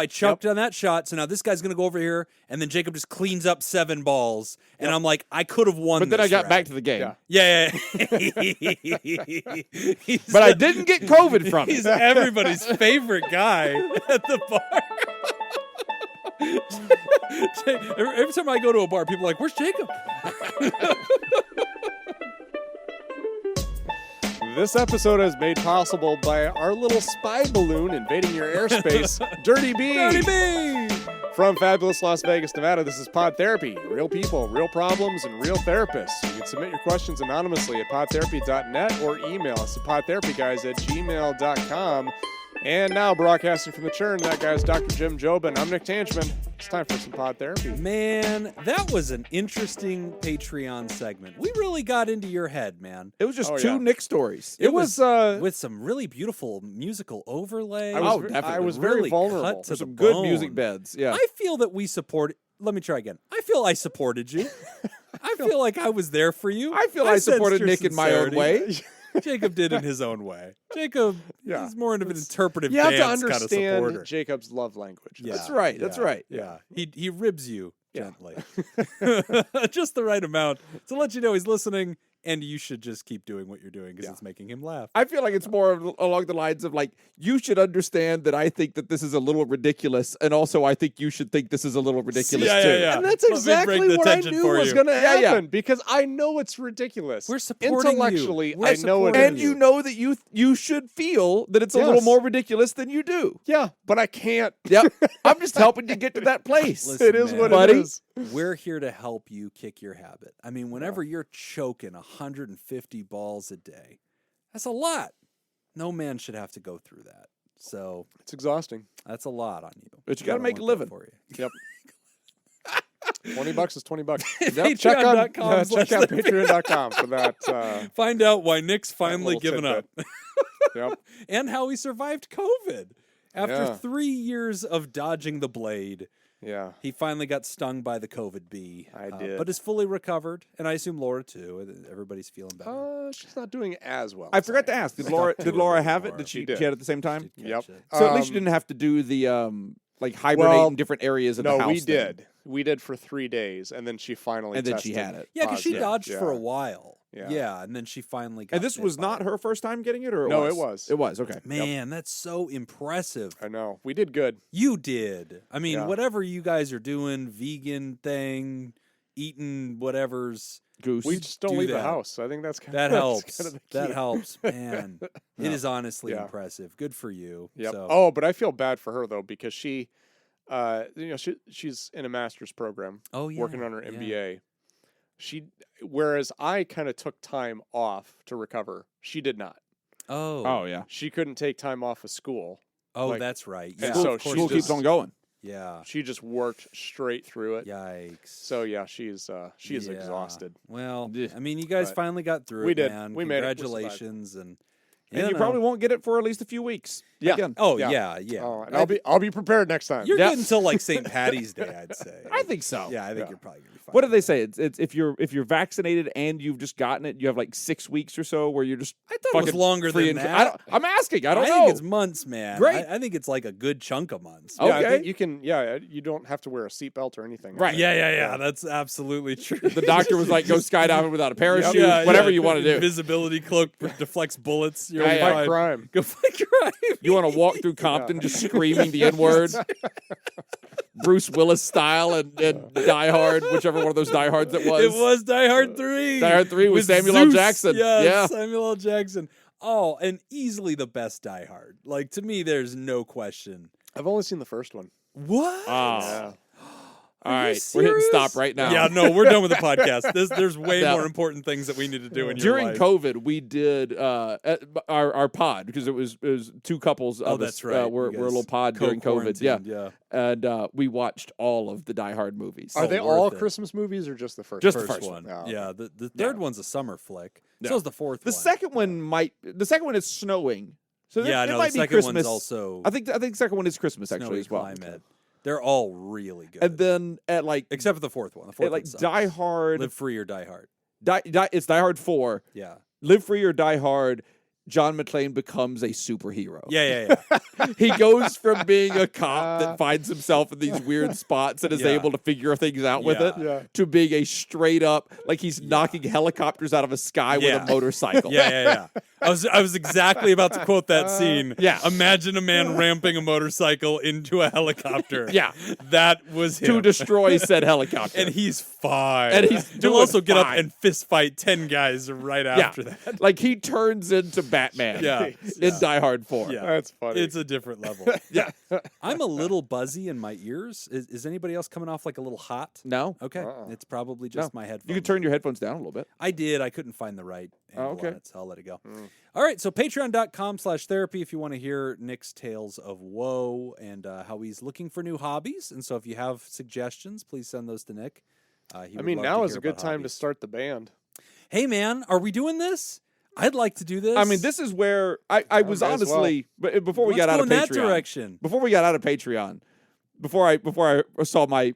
I chucked on that shot, so now this guy's going to go over here, and then Jacob just cleans up 7 balls, and I'm like, I could have won. But then this I got round. back to the game. Yeah. But I didn't get COVID from it. He's everybody's favorite guy at the bar. Every time I go to a bar, people are like, "Where's Jacob?" This episode is made possible by our little spy balloon invading your airspace, Dirty B. Dirty B. From fabulous Las Vegas, Nevada, this is Pod Therapy. Real people, real problems, and real therapists. You can submit your questions anonymously at podtherapy.net or email us at podtherapyguys@gmail.com. And now, broadcasting from the churn, that guy's Dr. Jim Jobin. I'm Nick Tanchman. It's time for some Pod Therapy. Man, that was an interesting Patreon segment. We really got into your head, man. It was just two Nick stories. It was with some really beautiful musical overlay. I was very really vulnerable. cut to some the good bone. music beds. Yeah. I feel that we supported. Let me try again. I feel I supported you. I feel like I was there for you. I feel I supported sensed Nick your in my own sincerity. way. Jacob did in his own way. Jacob is more of an interpretive You have to dance kind of understand supporter. Jacob's love language. Yeah, That's right. That's right. Yeah. He ribs you gently. Just the right amount to let you know he's listening, and you should just keep doing what you're doing because it's making him laugh. I feel like it's more along the lines of like, you should understand that I think that this is a little ridiculous, and also I think you should think this is a little ridiculous too. Yeah. And that's Let me exactly break the what I tension knew for was you. going to happen Yeah. because I know it's ridiculous. We're supporting Intellectually, you. We're I know it supporting is. And you know that you should feel that it's a little more ridiculous than you do. Yeah, but I can't. Yep. I'm just helping you get to that place. Listen, It is man. what buddy. it is. We're here to help you kick your habit. I mean, whenever you're choking 150 balls a day, that's a lot. No man should have to go through that. So It's exhausting. that's a lot on you. But you gotta I don't make a want that living. for you. Yep. $20 is $20. Patreon.com Check out patreon.com for that. Find out why Nick's finally little given up. Yep. And how he survived COVID. After Yeah. 3 years of dodging the blade, Yeah. he finally got stung by the COVID bee. I did. But is fully recovered. And I assume Laura too. Everybody's feeling better. She's not doing as well. I forgot to ask. Did Laura have it? Did She she did. had it at the same time? Catch Yep. it. So at least you didn't have to do the like hibernate in different areas of the house. No, we thing. did. We did for 3 days, and then she finally And then she tested had it. Yeah, because she positive. dodged for a Yeah. while. Yeah. Yeah, and then she finally got And this bit was by not it. her first time getting it, or No, was? it was. It was. Okay. Man, that's so impressive. I know. We did good. You did. I mean, Yeah. whatever you guys are doing, vegan thing, eating whatever's. Goose. We just don't do leave the that. house. I think that's kind That of helps. Kind of the That key. helps, man. It is honestly Yeah. impressive. Good for you. Yep. So, Oh, but I feel bad for her though because she, she's in a master's program, yeah, working on her yeah. MBA. Whereas I kind of took time off to recover, she did not. Oh, yeah. She couldn't take time off of school. oh, like- that's right. and Yeah, so of course School it keeps is. on going. Yeah. She just worked straight through it. Yikes. So yeah, she is Yeah. exhausted. Well, Yeah. I mean, you guys But finally got through we it, did. man. We made it. We survived. Congratulations, and And you know. probably won't get it for at least a few weeks. Yeah. Again. Oh Yeah. yeah. Oh, and I'll be prepared next time. You're Yep. good until like St. Patty's Day, I'd say. I think so. Yeah, I think Yeah. you're probably gonna be fine. What did they say? It's if you're vaccinated and you've just gotten it, you have like 6 weeks or so where you're just I thought it was fucking longer free than and that. I'm asking. I don't know. think it's months, man. Great. I think it's like a good chunk of months. Oh. Yeah, I Okay. think you can. Yeah, you don't have to wear a seatbelt or anything. Right. Yeah. That's absolutely true. The doctor was like, go skydiving without a parachute, Yeah, whatever yeah. you want to do. Invisibility cloak deflects bullets. You're Yeah, yeah. Fight fine. crime. Go fight crime. You want to walk through Compton just screaming the N-word, Bruce Willis style, and Die Hard, whichever one of those Die Hards it was. It was Die Hard 3. Die Hard 3 with Samuel L. Zeus. Jackson. Yeah, Yeah. Samuel L. Jackson. Oh, and easily the best Die Hard. Like, to me, there's no question. I've only seen the first one. What? Yeah. All Are you right, we're hitting serious? stop right now. Yeah, no, we're done with the podcast. There's way No. more important things that we need to do in your During life. COVID, we did our pod because it was two couples. Oh, Of that's us, right. We're You a little guys pod during COVID. Yeah, co-quarantined, and we watched all of the Die Hard movies. Are Oh, they worth all it. Christmas movies or just the first? Just the First first one. Oh, Yeah, the third one's a summer flick. So is the fourth The one. second one the second one is snowing. So Yeah, it no, might the be second Christmas. one's also I think the second one is Christmas actually snowy as well. climate. They're all really good. And then at like except for the fourth one. The fourth at like one sucks. Die Hard, Live Free or Die Hard. it's Die Hard 4. Yeah. Live Free or Die Hard John McClane becomes a superhero. Yeah. He goes from being a cop that finds himself in these weird spots and is able to figure things out with it to being a straight up, like he's knocking helicopters out of a sky with a motorcycle. Yeah. I was exactly about to quote that scene. Imagine a man ramping a motorcycle into a helicopter. That was him. To destroy said helicopter. And he's fine. And he'll also get up and fist fight 10 guys right after that. Like he turns into Batman in Die Hard 4. Yeah. That's funny. It's a different level. I'm a little buzzy in my ears. Is anybody else coming off like a little hot? No. Okay. It's probably just my headphones. You can turn your headphones down a little bit. I did. I couldn't find the right angle on it, so I'll let it go. All right. So patreon.com/therapy if you want to hear Nick's tales of woe and how he's looking for new hobbies. And so if you have suggestions, please send those to Nick. Now is a good time to start the band. Hey, man, are we doing this? I'd like to do this. I mean, this is where I was honestly, but before we got out of Patreon, that direction. Before we got out of Patreon, before I saw my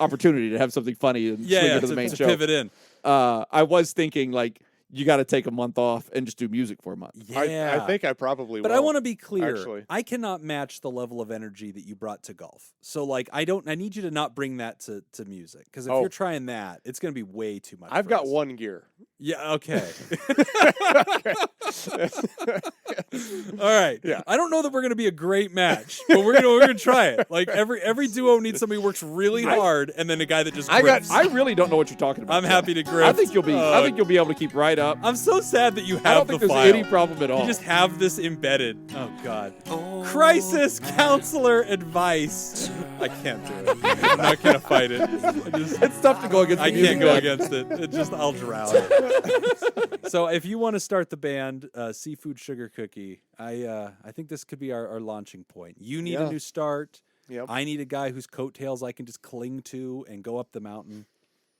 opportunity to have something funny and swing into the main show, pivot in. I was thinking like you got to take a month off and just do music for a month. Yeah, I think I probably will. But I want to be clear. Actually. I cannot match the level of energy that you brought to golf. So like I need you to not bring that to music because if you're trying that, it's going to be way too much. I've got one gear. Yeah, okay. All right. Yeah. I don't know that we're going to be a great match, but we're going to try it. Like every duo needs somebody who works really hard and then a guy that just grips. I really don't know what you're talking about. I'm happy to grip. I think you'll be able to keep right up. I'm so sad that you have I don't think there's any problem at all. You just have this embedded. Oh God. Crisis counselor advice. I can't do it. I'm not going to fight it. It's tough to go against. I can't go against it. I'll drown. So if you want to start the band, Seafood Sugar Cookie, I think this could be our launching point. You need a new start. Yep. I need a guy whose coattails I can just cling to and go up the mountain.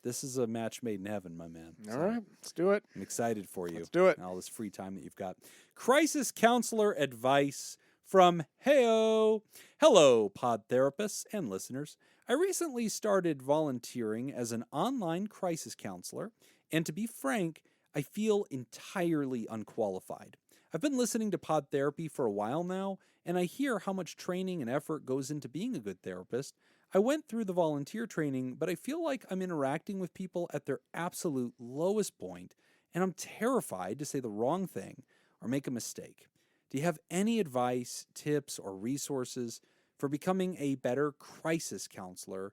This is a match made in heaven, my man. All right, let's do it. I'm excited for you. Let's do it. And all this free time that you've got. Crisis counselor advice from Heyo. Hello, pod therapists and listeners. I recently started volunteering as an online crisis counselor, and to be frank, I feel entirely unqualified. I've been listening to Pod Therapy for a while now, and I hear how much training and effort goes into being a good therapist. I went through the volunteer training, but I feel like I'm interacting with people at their absolute lowest point, and I'm terrified to say the wrong thing or make a mistake. Do you have any advice, tips, or resources for becoming a better crisis counselor?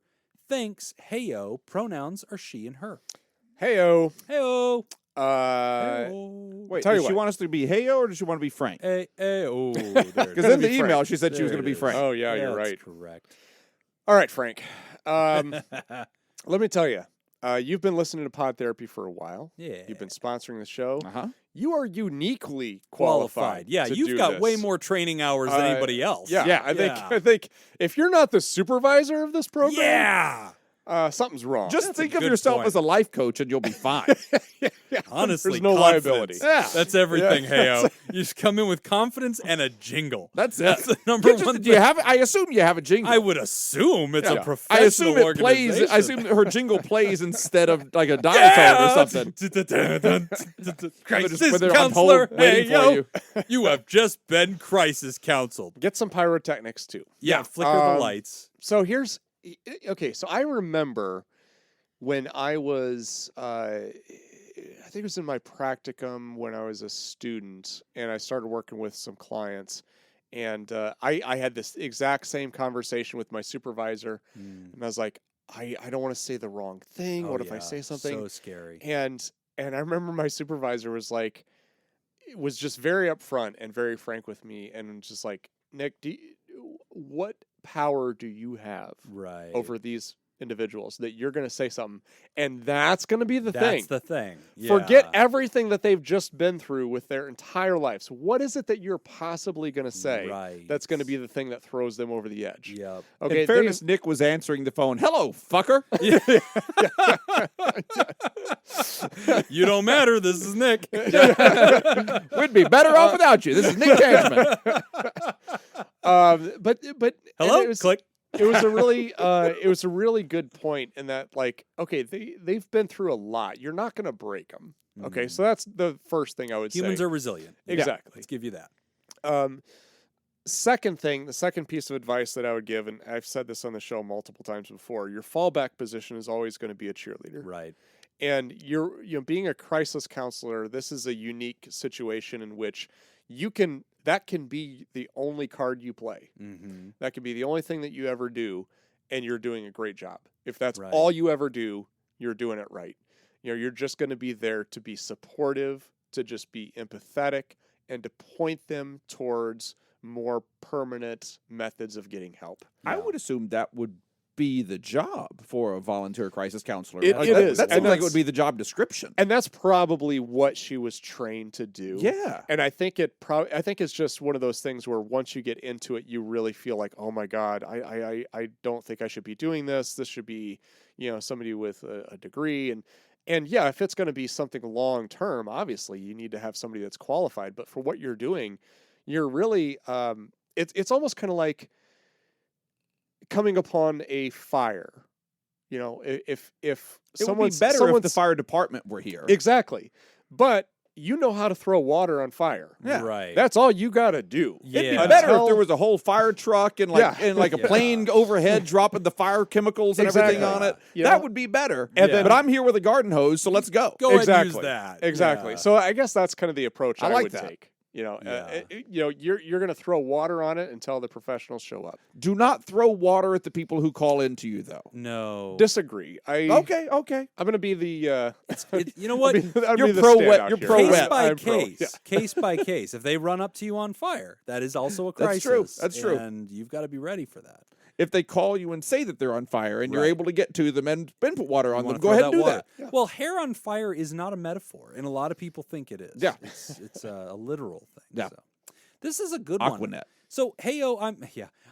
Thanks, Heyo. Pronouns are she and her. Heyo. Heyo. Wait, does she want us to be Heyo or does she want to be Frank? Hey, oh, because in the email she said she was going to be Frank. Oh, yeah, you're right. That's correct. All right, Frank. Let me tell you, you've been listening to Pod Therapy for a while. Yeah. You've been sponsoring the show. Uh-huh. You are uniquely qualified. Yeah, to you've do got this. way more training hours than anybody else. Yeah, I think if you're not the supervisor of this program, something's wrong. Just think of yourself as a life coach and you'll be fine. Honestly, there's no confidence. liability. Yeah. That's everything, Heyo. You just come in with confidence and a jingle. That's the number one thing. I assume you have a jingle. I would assume it's a professional I assume it plays. organization. I assume her jingle plays instead of like a dial tone or something. Crisis on counselor, hold waiting for Heyo. You have just been crisis counseled. Get some pyrotechnics too. Yeah, flicker the lights. So here's so I remember when I was I think it was in my practicum when I was a student and I started working with some clients, and I had this exact same conversation with my supervisor, and I was like, I don't want to say the wrong thing. What if I say something? So scary. And I remember my supervisor was just very upfront and very frank with me, and just like, Nick, what power do you have over these individuals that you're going to say something, and that's going to be the thing. That's the thing. Yeah. Forget everything that they've just been through with their entire lives. What is it that you're possibly going to say that's going to be the thing that throws them over the edge? Yep. Okay. In fairness, Nick was answering the phone. Hello, fucker. You don't matter. This is Nick. We'd be better off without you. This is Nick Tangeman. But hello. Click. it was a really good point in that, like, okay, they've been through a lot. You're not going to break them. Okay, so that's the first thing I would say. Humans are resilient. Exactly. Let's give you that. Second thing, the second piece of advice that I would give, and I've said this on the show multiple times before, your fallback position is always going to be a cheerleader. Right. And being a crisis counselor, this is a unique situation in which that can be the only card you play. Mm-hmm. That can be the only thing that you ever do, and you're doing a great job. If that's Right. all you ever do, you're doing it right. You're just going to be there to be supportive, to just be empathetic, and to point them towards more permanent methods of getting help. Yeah. I would assume that would be the job for a volunteer crisis counselor. It is. That seems like it would be the job description. And that's probably what she was trained to do. Yeah. And I think it's just one of those things where once you get into it, you really feel like, oh my God, I don't think I should be doing this. This should be, somebody with a degree. And yeah, if it's going to be something long term, obviously you need to have somebody that's qualified. But for what you're doing, you're really it's almost kind of like coming upon a fire. If it would be better if the fire department were here. Exactly. But you know how to throw water on fire. Yeah. Right. That's all you got to do. Yeah. It'd be better if there was a whole fire truck and a plane overhead dropping the fire chemicals and everything on it. That would be better. But I'm here with a garden hose, so let's go. Go ahead and use that. Exactly. Yeah. So I guess that's kind of the approach I would take. Yeah. You're going to throw water on it until the professionals show up. Do not throw water at the people who call into you, though. No. Disagree. Okay. I'm going to be the. You know what? You're pro-wet. You're pro-wet. Case by case. If they run up to you on fire, that is also a crisis. That's true. And you've got to be ready for that. If they call you and say that they're on fire and you're able to get to them and then put water on them, go throw ahead and do water. that. Yeah. Well, hair on fire is not a metaphor, and a lot of people think it is. Yeah. It's a literal thing. Yeah. So. This is a good Aquanet. one. So,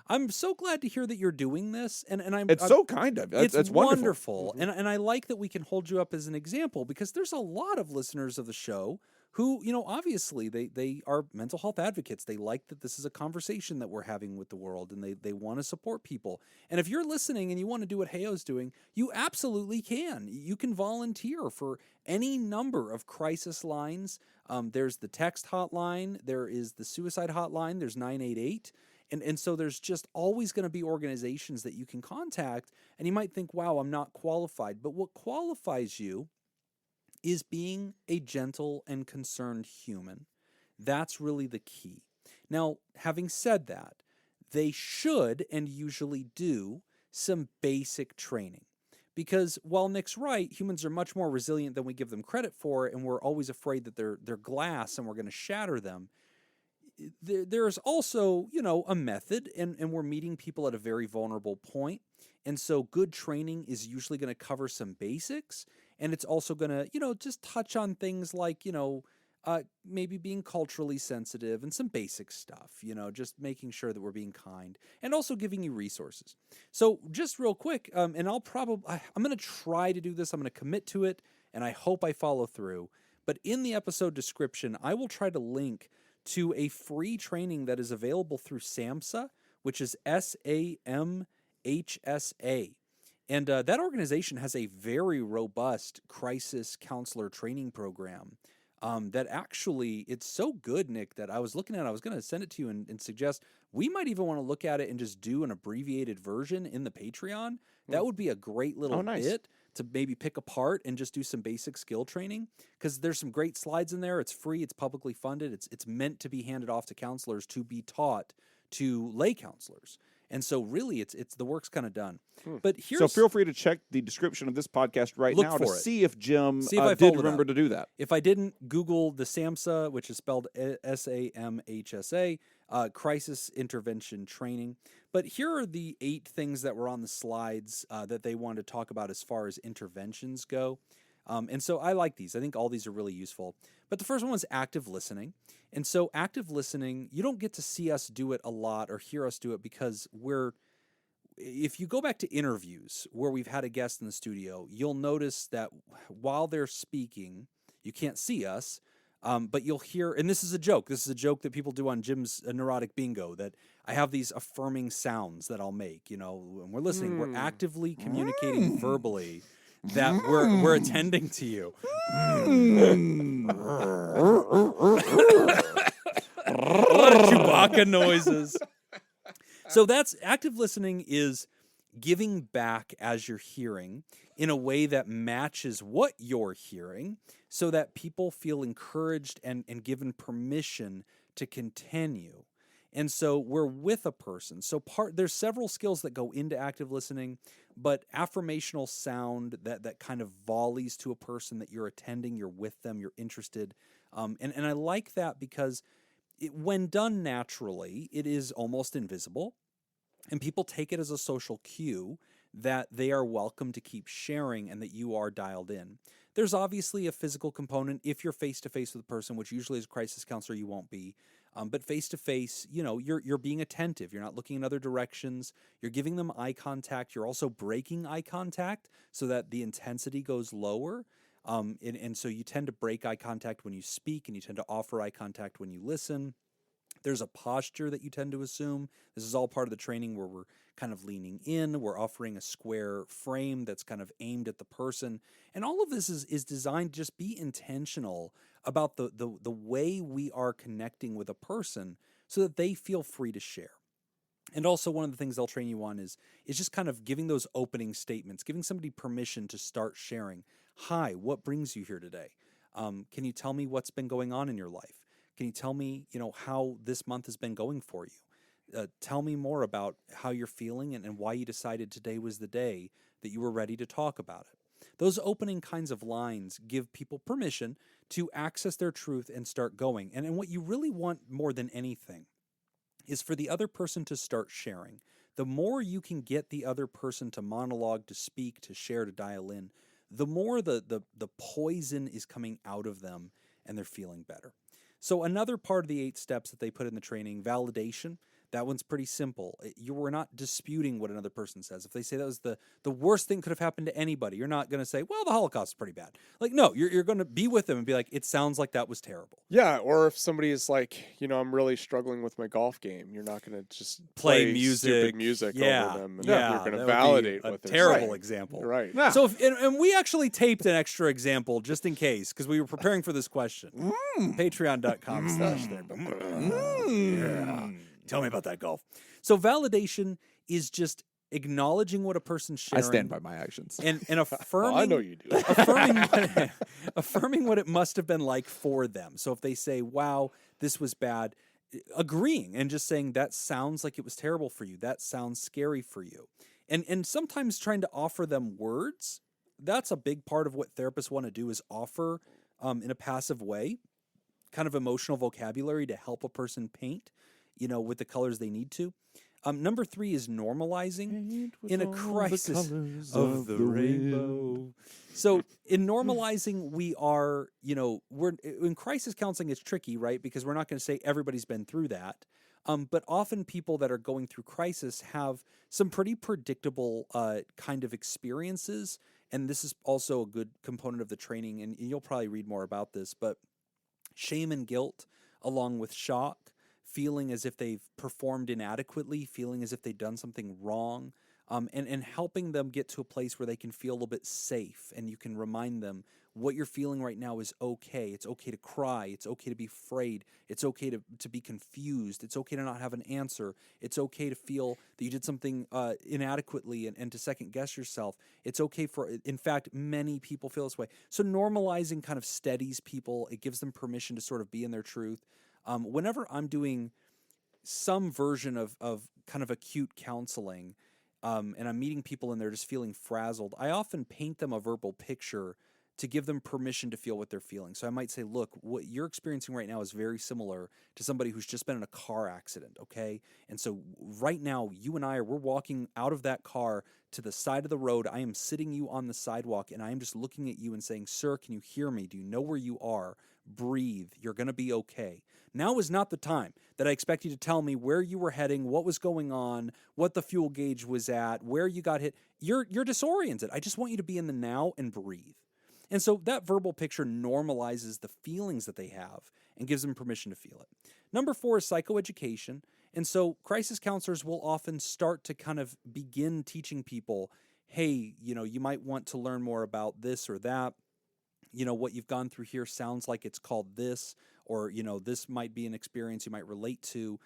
I'm so glad to hear that you're doing this, and I'm. It's so kind of. It's wonderful, and I like that we can hold you up as an example because there's a lot of listeners of the show who, obviously they are mental health advocates. They like that this is a conversation that we're having with the world, and they want to support people. And if you're listening and you want to do what Heyo's doing, you absolutely can. You can volunteer for any number of crisis lines. There's the text hotline. There is the suicide hotline. There's 988. And so there's just always going to be organizations that you can contact. And you might think, wow, I'm not qualified. But what qualifies you is being a gentle and concerned human. That's really the key. Now, having said that, they should and usually do some basic training. Because while Nick's right, humans are much more resilient than we give them credit for, and we're always afraid that they're glass and we're going to shatter them. There's also, a method, and we're meeting people at a very vulnerable point. And so good training is usually going to cover some basics. And it's also going to, just touch on things like, maybe being culturally sensitive and some basic stuff, just making sure that we're being kind and also giving you resources. So just real quick, and I'm going to try to do this. I'm going to commit to it, and I hope I follow through. But in the episode description, I will try to link to a free training that is available through SAMHSA, which is SAMHSA. And that organization has a very robust crisis counselor training program that actually, it's so good, Nick, that I was looking at it. I was going to send it to you and suggest we might even want to look at it and just do an abbreviated version in the Patreon. That would be a great little bit to maybe pick apart and just do some basic skill training, because there's some great slides in there. It's free. It's publicly funded. It's meant to be handed off to counselors to be taught to lay counselors. And so really it's the work's kind of done. But So feel free to check the description of this podcast now to see if Jim did remember to do that. If I didn't, Google the SAMHSA, which is spelled SAMHSA, crisis intervention training. But here are the 8 things that were on the slides that they wanted to talk about as far as interventions go. And so I like these. I think all these are really useful. But the first one was active listening. And so active listening, you don't get to see us do it a lot or hear us do it because if you go back to interviews where we've had a guest in the studio, you'll notice that while they're speaking, you can't see us, But you'll hear, and this is a joke. This is a joke that people do on Jim's Neurotic Bingo, that I have these affirming sounds that I'll make. When we're listening, we're actively communicating verbally that we're attending to you. A lot of Chewbacca noises. So that's active listening, is giving back as you're hearing in a way that matches what you're hearing, so that people feel encouraged and given permission to continue. And so we're with a person. So there's several skills that go into active listening, but affirmational sound that kind of volleys to a person that you're attending, you're with them, you're interested. And I like that because when done naturally, it is almost invisible. And people take it as a social cue that they are welcome to keep sharing and that you are dialed in. There's obviously a physical component. If you're face-to-face with a person, which usually as a crisis counselor you won't be, but face-to-face, you're being attentive. You're not looking in other directions. You're giving them eye contact. You're also breaking eye contact so that the intensity goes lower. And so you tend to break eye contact when you speak, and you tend to offer eye contact when you listen. There's a posture that you tend to assume. This is all part of the training where we're kind of leaning in. We're offering a square frame that's kind of aimed at the person. And all of this is designed to just be intentional about the way we are connecting with a person so that they feel free to share. And also one of the things they'll train you on is just kind of giving those opening statements, giving somebody permission to start sharing. Hi, what brings you here today? Can you tell me what's been going on in your life? Can you tell me, how this month has been going for you? Tell me more about how you're feeling and why you decided today was the day that you were ready to talk about it. Those opening kinds of lines give people permission to access their truth and start going. And what you really want more than anything is for the other person to start sharing. The more you can get the other person to monologue, to speak, to share, to dial in, the more the poison is coming out of them and they're feeling better. So another part of the 8 steps that they put in the training, validation, that one's pretty simple. You were not disputing what another person says. If they say that was the worst thing could have happened to anybody, you're not going to say, well, the Holocaust is pretty bad. Like, no, you're going to be with them and be like, it sounds like that was terrible. Yeah, or if somebody is like, I'm really struggling with my golf game, you're not going to just play stupid music over them. And you're going to validate what they're saying. Terrible example. Right. Yeah. So, and we actually taped an extra example just in case, because we were preparing for this question. Patreon.com/there. Yeah. Tell me about that golf. So validation is just acknowledging what a person's sharing. I stand by my actions. And affirming. I know you do. affirming what it must have been like for them. So if they say, wow, this was bad, agreeing and just saying that sounds like it was terrible for you. That sounds scary for you. And sometimes trying to offer them words, that's a big part of what therapists want to do, is offer in a passive way kind of emotional vocabulary to help a person paint, with the colors they need to. Number 3 is normalizing in a crisis of the rainbow. So in normalizing, we are, we're in crisis counseling. It's tricky, right? Because we're not going to say everybody's been through that. But often people that are going through crisis have some pretty predictable kind of experiences. And this is also a good component of the training. And you'll probably read more about this, but shame and guilt, along with shock, feeling as if they've performed inadequately, feeling as if they've done something wrong, and helping them get to a place where they can feel a little bit safe, and you can remind them what you're feeling right now is okay. It's okay to cry. It's okay to be afraid. It's okay to be confused. It's okay to not have an answer. It's okay to feel that you did something inadequately and to second guess yourself. It's okay in fact, many people feel this way. So normalizing kind of steadies people. It gives them permission to sort of be in their truth. Whenever I'm doing some version of kind of acute counseling, and I'm meeting people and they're just feeling frazzled, I often paint them a verbal picture to give them permission to feel what they're feeling. So I might say, look, what you're experiencing right now is very similar to somebody who's just been in a car accident, okay? And so right now, you and we're walking out of that car to the side of the road. I am sitting you on the sidewalk, and I am just looking at you and saying, sir, can you hear me? Do you know where you are? Breathe. You're going to be okay. Now is not the time that I expect you to tell me where you were heading, what was going on, what the fuel gauge was at, where you got hit. You're disoriented. I just want you to be in the now and breathe. And so that verbal picture normalizes the feelings that they have and gives them permission to feel it. Number 4 is psychoeducation. And so crisis counselors will often start to kind of begin teaching people, hey, you might want to learn more about this or that. What you've gone through here sounds like it's called this, or, this might be an experience you might relate to.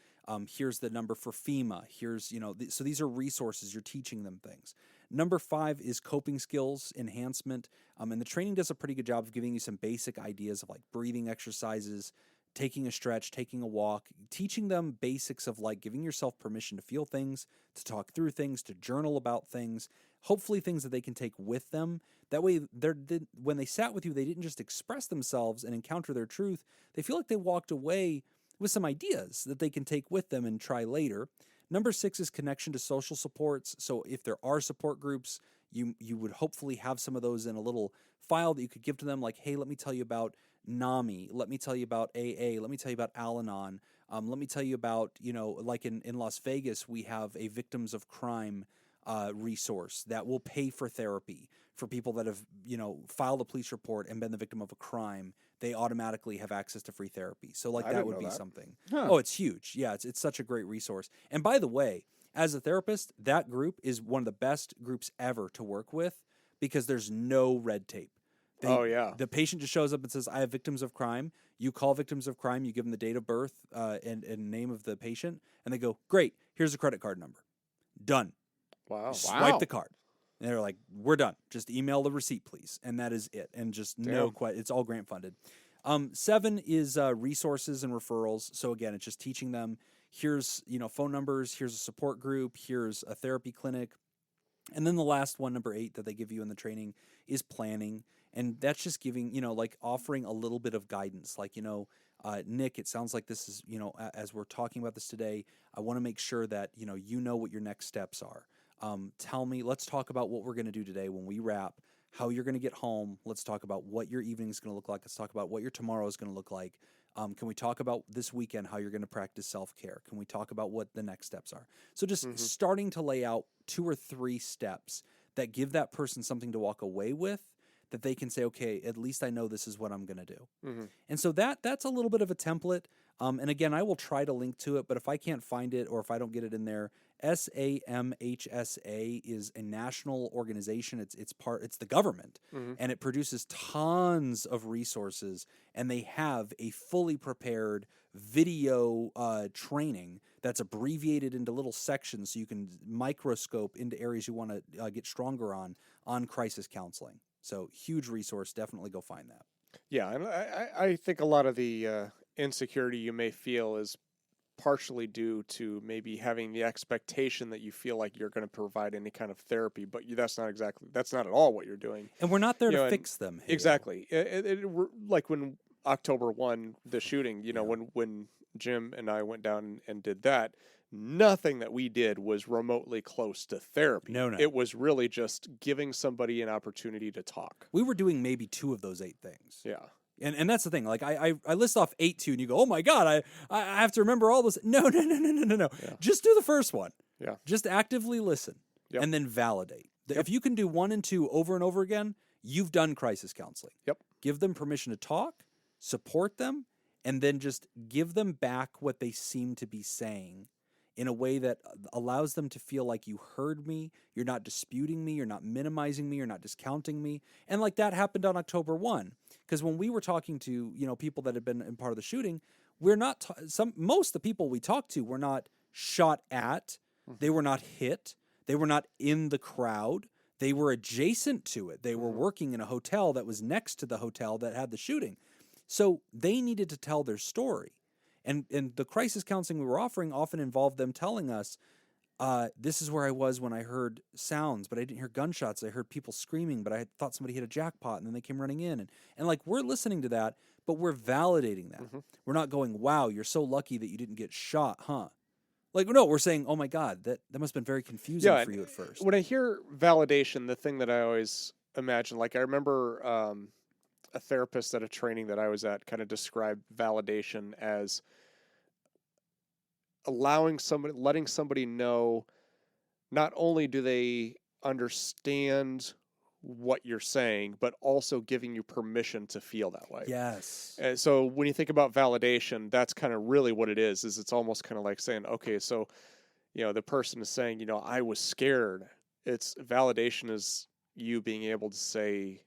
Here's the number for FEMA. Here's, so these are resources. You're teaching them things. Number 5 is coping skills enhancement. And the training does a pretty good job of giving you some basic ideas of like breathing exercises, taking a stretch, taking a walk, teaching them basics of like giving yourself permission to feel things, to talk through things, to journal about things, hopefully things that they can take with them. That way, when they sat with you, they didn't just express themselves and encounter their truth. They feel like they walked away with some ideas that they can take with them and try later. Number 6 is connection to social supports. So if there are support groups, you would hopefully have some of those in a little file that you could give to them, like, hey, let me tell you about NAMI. Let me tell you about AA. Let me tell you about Al-Anon. Let me tell you about, like in Las Vegas, we have a victims of crime resource that will pay for therapy for people that have, filed a police report and been the victim of a crime. They automatically have access to free therapy. So like that would be something. Huh. Oh, it's huge. Yeah, it's such a great resource. And by the way, as a therapist, that group is one of the best groups ever to work with because there's no red tape. The patient just shows up and says, I have victims of crime. You call victims of crime. You give them the date of birth and name of the patient. And they go, great, here's a credit card number. Done. Wow. Swipe the card. And they're like, we're done. Just email the receipt, please. And that is it. And just it's all grant funded. 7 is resources and referrals. So again, it's just teaching them, here's, phone numbers, here's a support group, here's a therapy clinic. And then the last one, number 8, that they give you in the training is planning. And that's just giving, like offering a little bit of guidance. Like, Nick, it sounds like this is, as we're talking about this today, I want to make sure that, you know what your next steps are. Let's talk about what we're going to do today when we wrap, how you're going to get home. Let's talk about what your evening is going to look like. Let's talk about what your tomorrow is going to look like. Can we talk about this weekend, how you're going to practice self-care? Can we talk about what the next steps are? So just starting to lay out 2 or 3 steps that give that person something to walk away with, that they can say, okay, at least I know this is what I'm going to do. And so that's a little bit of a template. And again, I will try to link to it, but if I can't find it or if I don't get it in there, SAMHSA is a national organization. It's the government, and it produces tons of resources, and they have a fully prepared video training that's abbreviated into little sections so you can microscope into areas you want to get stronger on crisis counseling. So huge resource. Definitely go find that. Yeah, and I think a lot of the insecurity you may feel is partially due to maybe having the expectation that you feel like you're going to provide any kind of therapy, but that's not at all what you're doing. And we're not there to fix them. Exactly. Like when October 1, the shooting, when Jim and I went down and did that, nothing that we did was remotely close to therapy. No. It was really just giving somebody an opportunity to talk. We were doing maybe 2 of those 8 things. Yeah. And that's the thing. Like I list off 8 and you go, oh my God, I have to remember all this. No. Yeah. Just do the first one. Yeah. Just actively listen and then validate. If you can do 1 and 2 over and over again, you've done crisis counseling. Yep. Give them permission to talk, support them, and then just give them back what they seem to be saying in a way that allows them to feel like you heard me, you're not disputing me, you're not minimizing me, you're not discounting me. And like that happened on October 1. Because when we were talking to, people that had been in part of the shooting, most of the people we talked to were not shot at, they were not hit, they were not in the crowd, they were adjacent to it. They were working in a hotel that was next to the hotel that had the shooting. So they needed to tell their story. And the crisis counseling we were offering often involved them telling us, this is where I was when I heard sounds, but I didn't hear gunshots. I heard people screaming, but I thought somebody hit a jackpot, and then they came running in. And like, we're listening to that, but we're validating that. We're not going, wow, you're so lucky that you didn't get shot, huh? Like, no, we're saying, oh my God, that must have been very confusing for you at first. When I hear validation, the thing that I always imagine, like I remember a therapist at a training that I was at kind of described validation as letting somebody know not only do they understand what you're saying, but also giving you permission to feel that way. Yes. And so when you think about validation, that's kind of really what it is it's almost kind of like saying, okay, so, the person is saying, I was scared. It's validation is you being able to say,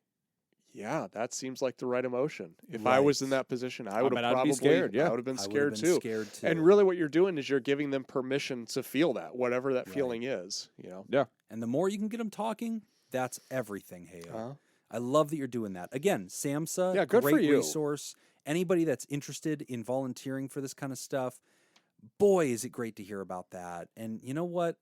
yeah, that seems like the right emotion. If I was in that position, I would have probably be scared. Yeah. I would have been scared too. And really what you're doing is you're giving them permission to feel that, whatever that feeling is, Yeah. And the more you can get them talking, that's everything, Heyo. I love that you're doing that. Again, SAMHSA, good great for you. resource. Anybody that's interested in volunteering for this kind of stuff, boy, is it great to hear about that. And you know what?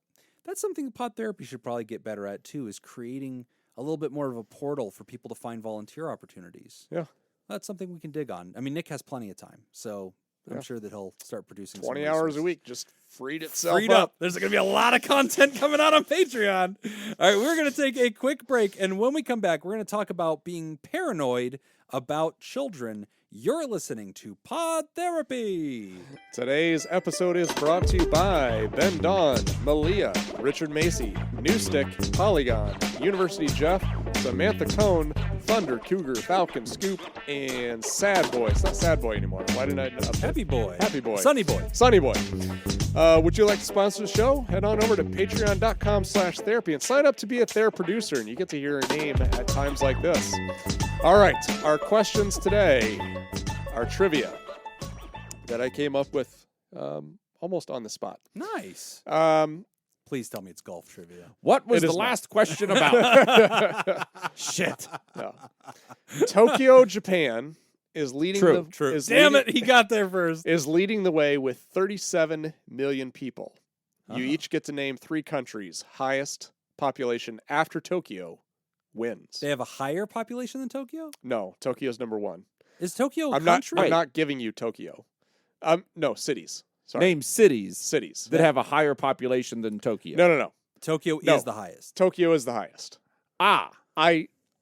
That's something that Pod Therapy should probably get better at too, is creating a little bit more of a portal for people to find volunteer opportunities. Yeah. That's something we can dig on. I mean, Nick has plenty of time, so I'm sure that he'll start producing 20 some hours a week just freed itself Freed up. There's going to be a lot of content coming out on Patreon. All right, we're going to take a quick break, and when we come back, we're going to talk about being paranoid about children. You're listening to Pod Therapy. Today's episode is brought to you by Ben Dawn, Malia, Richard Macy, Newstick, Polygon, University Jeff, Samantha Cone, Thunder, Cougar, Falcon, Scoop, and Sad Boy. It's not Sad Boy anymore. Why didn't I? Happy Boy. Happy Boy. Sunny Boy. Sunny Boy. Would you like to sponsor the show? Head on over to patreon.com/therapy and sign up to be a Therapy producer, and you get to hear your name at times like this. All right, our questions today are trivia that I came up with almost on the spot. Nice. Please tell me it's golf trivia. What was the last question about? Shit. No. Tokyo, Japan is leading True. Damn it, he got there first. Is leading the way with 37 million people. You each get to name 3 countries. Highest population after Tokyo wins. They have a higher population than Tokyo? No, Tokyo's number 1. Is Tokyo a I'm country? not giving you Tokyo. No, cities. Sorry. Name cities Cities. that have a higher population than Tokyo. No. Tokyo No. is the highest. Tokyo is the highest.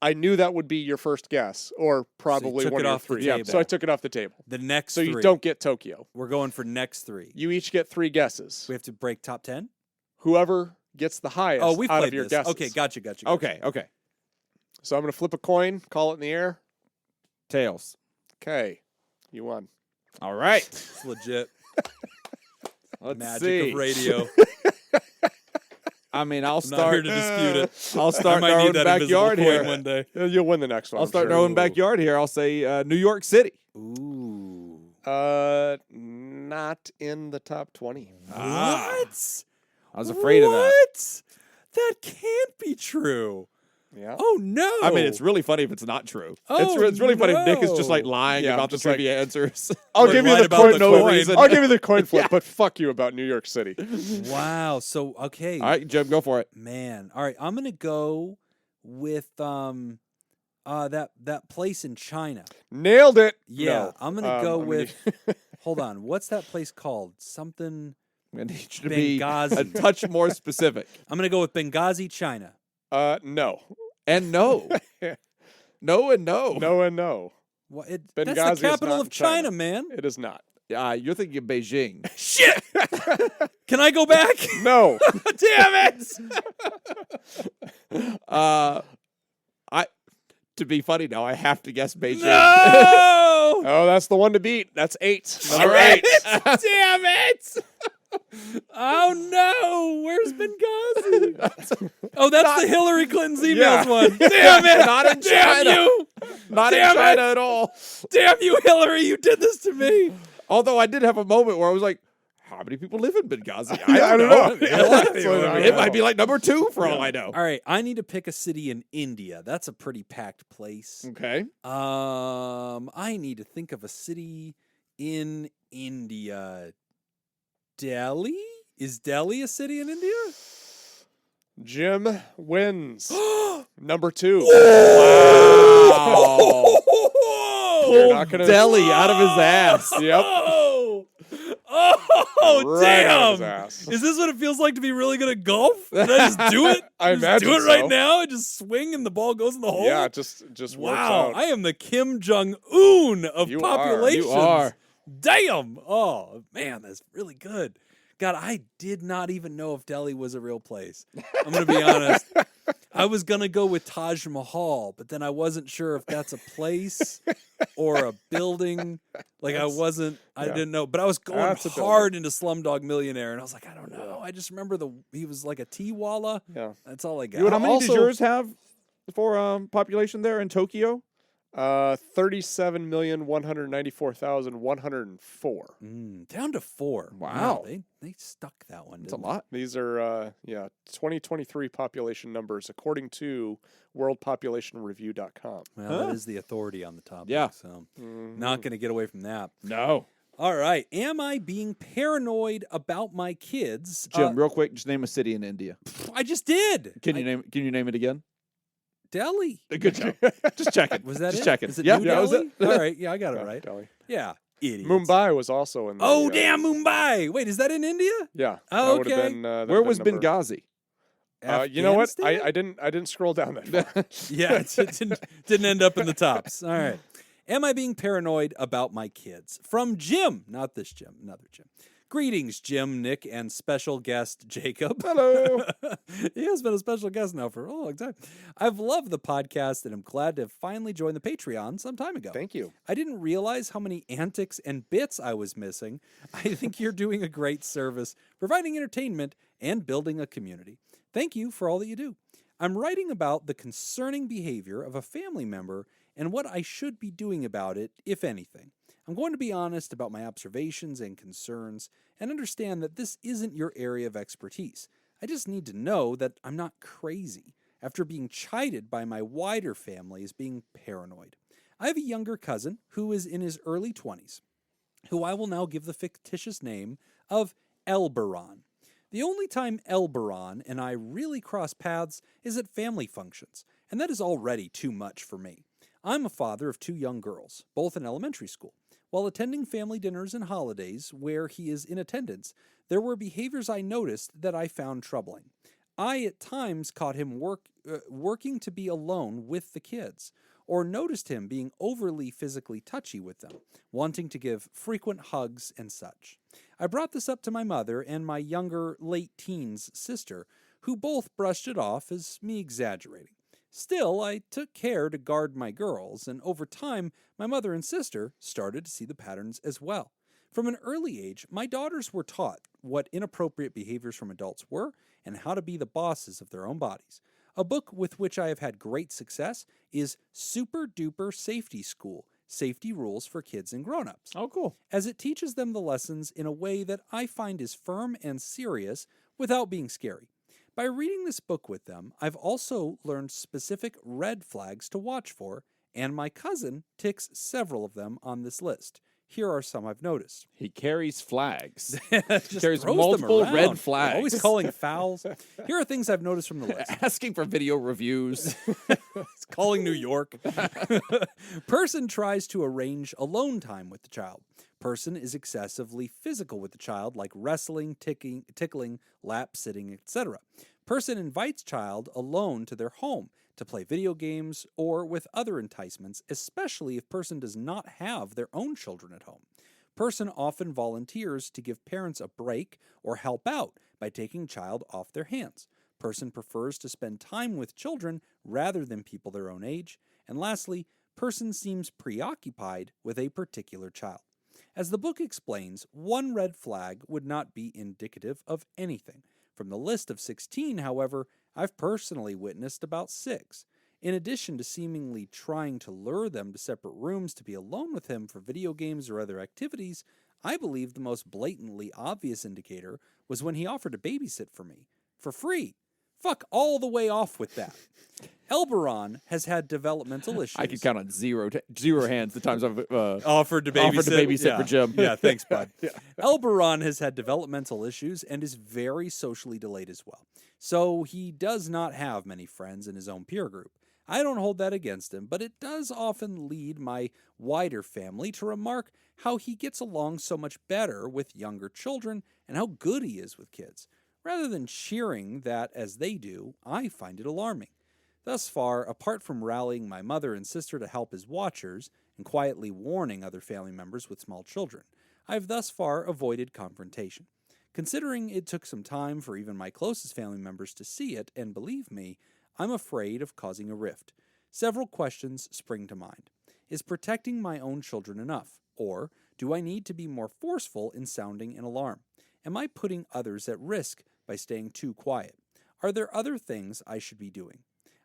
I knew that would be your first guess, or probably took one it of your off the 3. Yeah, table. so I took it off the table. The next So 3. you don't get Tokyo. We're going for next 3. You each get 3 guesses. We have to break top 10? Whoever gets the highest We've out played of your this. guesses. Okay, gotcha. Okay. So I'm going to flip a coin, call it in the air. Tails. Okay. You won. All right. It's legit. Let's Magic see. of radio. I mean, I'll I'm not here start. to dispute it. I'll start I in might our need own that backyard invisible coin here. one day. You'll win the next one. I'll I'm start in sure. our own backyard here. I'll say New York City. Ooh. Not in the top 20. What? I was afraid of that. What? That can't be true. Yeah. Oh, no. I mean, it's really funny if it's not true. Oh, it's really funny if Nick is just like no. lying Yeah, about the just like- trivia answers. I'll Like, give you lied the about coin. the No coin. reason. I'll give you the coin flip, but fuck you about New York City. Wow. So, okay. All right, Jim, go for it. Man. All right. I'm going to go with that place in China. Nailed it. Yeah. No. I'm going to go I mean, with, hold on. What's that place called? Something. I need you to be Benghazi. a touch more specific. I'm going to go with Benghazi, China. No. And no. No and no. No and no. What, Benghazi that's is the capital not of in China. China, man. It is not. You're thinking of Beijing. Shit! Can I go back? No. Damn it! To be funny now, I have to guess Beijing. No! Oh, that's the one to beat. That's 8. All Number right. 8. Damn it! Oh no! Where's Benghazi? Oh, that's the Hillary Clinton's emails Yeah. one. Damn it! Not in Damn China. you! Not Damn in China it. at all. Damn you, Hillary! You did this to me. Although I did have a moment where I was like, how many people live in Benghazi? I don't know. It might be like number 2 for all I know. All right, I need to pick a city in India. That's a pretty packed place. Okay. I need to think of a city in India. Delhi? Is Delhi a city in India? Jim wins. Number 2. Wow. You're not gonna- Delhi out of his ass. Yep. Oh, Right out of his damn. ass. Is this what it feels like to be really good at golf? Did I just do it? I just imagine do it right so. now? I just swing and the ball goes in the hole? Yeah, it just works Wow. out. I am the Kim Jong-un of You are. populations. You are. Damn. Oh, man, that's really good. God, I did not even know if Delhi was a real place. I'm going to be honest. I was going to go with Taj Mahal, but then I wasn't sure if that's a place or a building. Like I didn't know, but I was going hard into Slumdog Millionaire, and I was like, I don't know. I just remember he was like a tea-walla. Yeah. That's all I got. How many does yours have for population there in Tokyo? 37,194,104. Down to 4. Wow. They stuck that one. That's a lot. These are 2023 population numbers according to worldpopulationreview.com. Well, that is the authority on the topic. Yeah. So not going to get away from that. No. All right. Am I being paranoid about my kids? Jim, real quick, just name a city in India. I just did. Can you name it again? Delhi. Good job. Just checking. Was that just it? checking. Is it yeah, New that was Delhi? it. All right. Yeah, I got it right. Delhi. Yeah. Idiots. Mumbai was also in. Damn, Mumbai. Wait, is that in India? Yeah. Oh, that okay. been, Where was number. Benghazi? You know what? Afghanistan? I didn't scroll down that far. Yeah, it didn't end up in the tops. All right. Am I being paranoid about my kids? From Jim. Not this Jim. Another Jim. Greetings, Jim, Nick, and special guest Jacob. Hello. He has been a special guest now for a long time. I've loved the podcast and I'm glad to have finally joined the Patreon some time ago. Thank you. I didn't realize how many antics and bits I was missing. I think you're doing a great service, providing entertainment and building a community. Thank you for all that you do. I'm writing about the concerning behavior of a family member and what I should be doing about it, if anything. I'm going to be honest about my observations and concerns and understand that this isn't your area of expertise. I just need to know that I'm not crazy after being chided by my wider family as being paranoid. I have a younger cousin who is in his early 20s, who I will now give the fictitious name of Elberon. The only time Elberon and I really cross paths is at family functions, and that is already too much for me. I'm a father of 2 young girls, both in elementary school. While attending family dinners and holidays where he is in attendance, there were behaviors I noticed that I found troubling. I at times caught him working to be alone with the kids, or noticed him being overly physically touchy with them, wanting to give frequent hugs and such. I brought this up to my mother and my younger late teens sister, who both brushed it off as me exaggerating. Still, I took care to guard my girls, and over time, my mother and sister started to see the patterns as well. From an early age, my daughters were taught what inappropriate behaviors from adults were and how to be the bosses of their own bodies. A book with which I have had great success is Super Duper Safety School, Safety Rules for Kids and Grown-Ups. Oh, cool. As it teaches them the lessons in a way that I find is firm and serious without being scary. By reading this book with them, I've also learned specific red flags to watch for, and my cousin ticks several of them on this list. Here are some I've noticed. He carries flags. Just carries throws them multiple around. red flags. Always calling fouls. Here are things I've noticed from the list. Asking for video reviews. It's calling New York. Person tries to arrange alone time with the child. Person is excessively physical with the child, like wrestling, tickling, lap sitting, etc. Person invites child alone to their home to play video games or with other enticements, especially if person does not have their own children at home. Person often volunteers to give parents a break or help out by taking child off their hands. Person prefers to spend time with children rather than people their own age. And lastly, person seems preoccupied with a particular child. As the book explains, one red flag would not be indicative of anything. From the list of 16, however, I've personally witnessed about 6. In addition to seemingly trying to lure them to separate rooms to be alone with him for video games or other activities, I believe the most blatantly obvious indicator was when he offered to babysit for me. For free. Fuck all the way off with that. Elberon has had developmental issues. I could count on zero hands the times I've offered to babysit for Jim. Yeah, thanks, bud. Elberon has had developmental issues and is very socially delayed as well. So he does not have many friends in his own peer group. I don't hold that against him, but it does often lead my wider family to remark how he gets along so much better with younger children and how good he is with kids. Rather than cheering that as they do, I find it alarming. Thus far, apart from rallying my mother and sister to help as watchers and quietly warning other family members with small children, I've thus far avoided confrontation. Considering it took some time for even my closest family members to see it and believe me, I'm afraid of causing a rift. Several questions spring to mind. Is protecting my own children enough? Or do I need to be more forceful in sounding an alarm? Am I putting others at risk by staying too quiet? Are there other things I should be doing?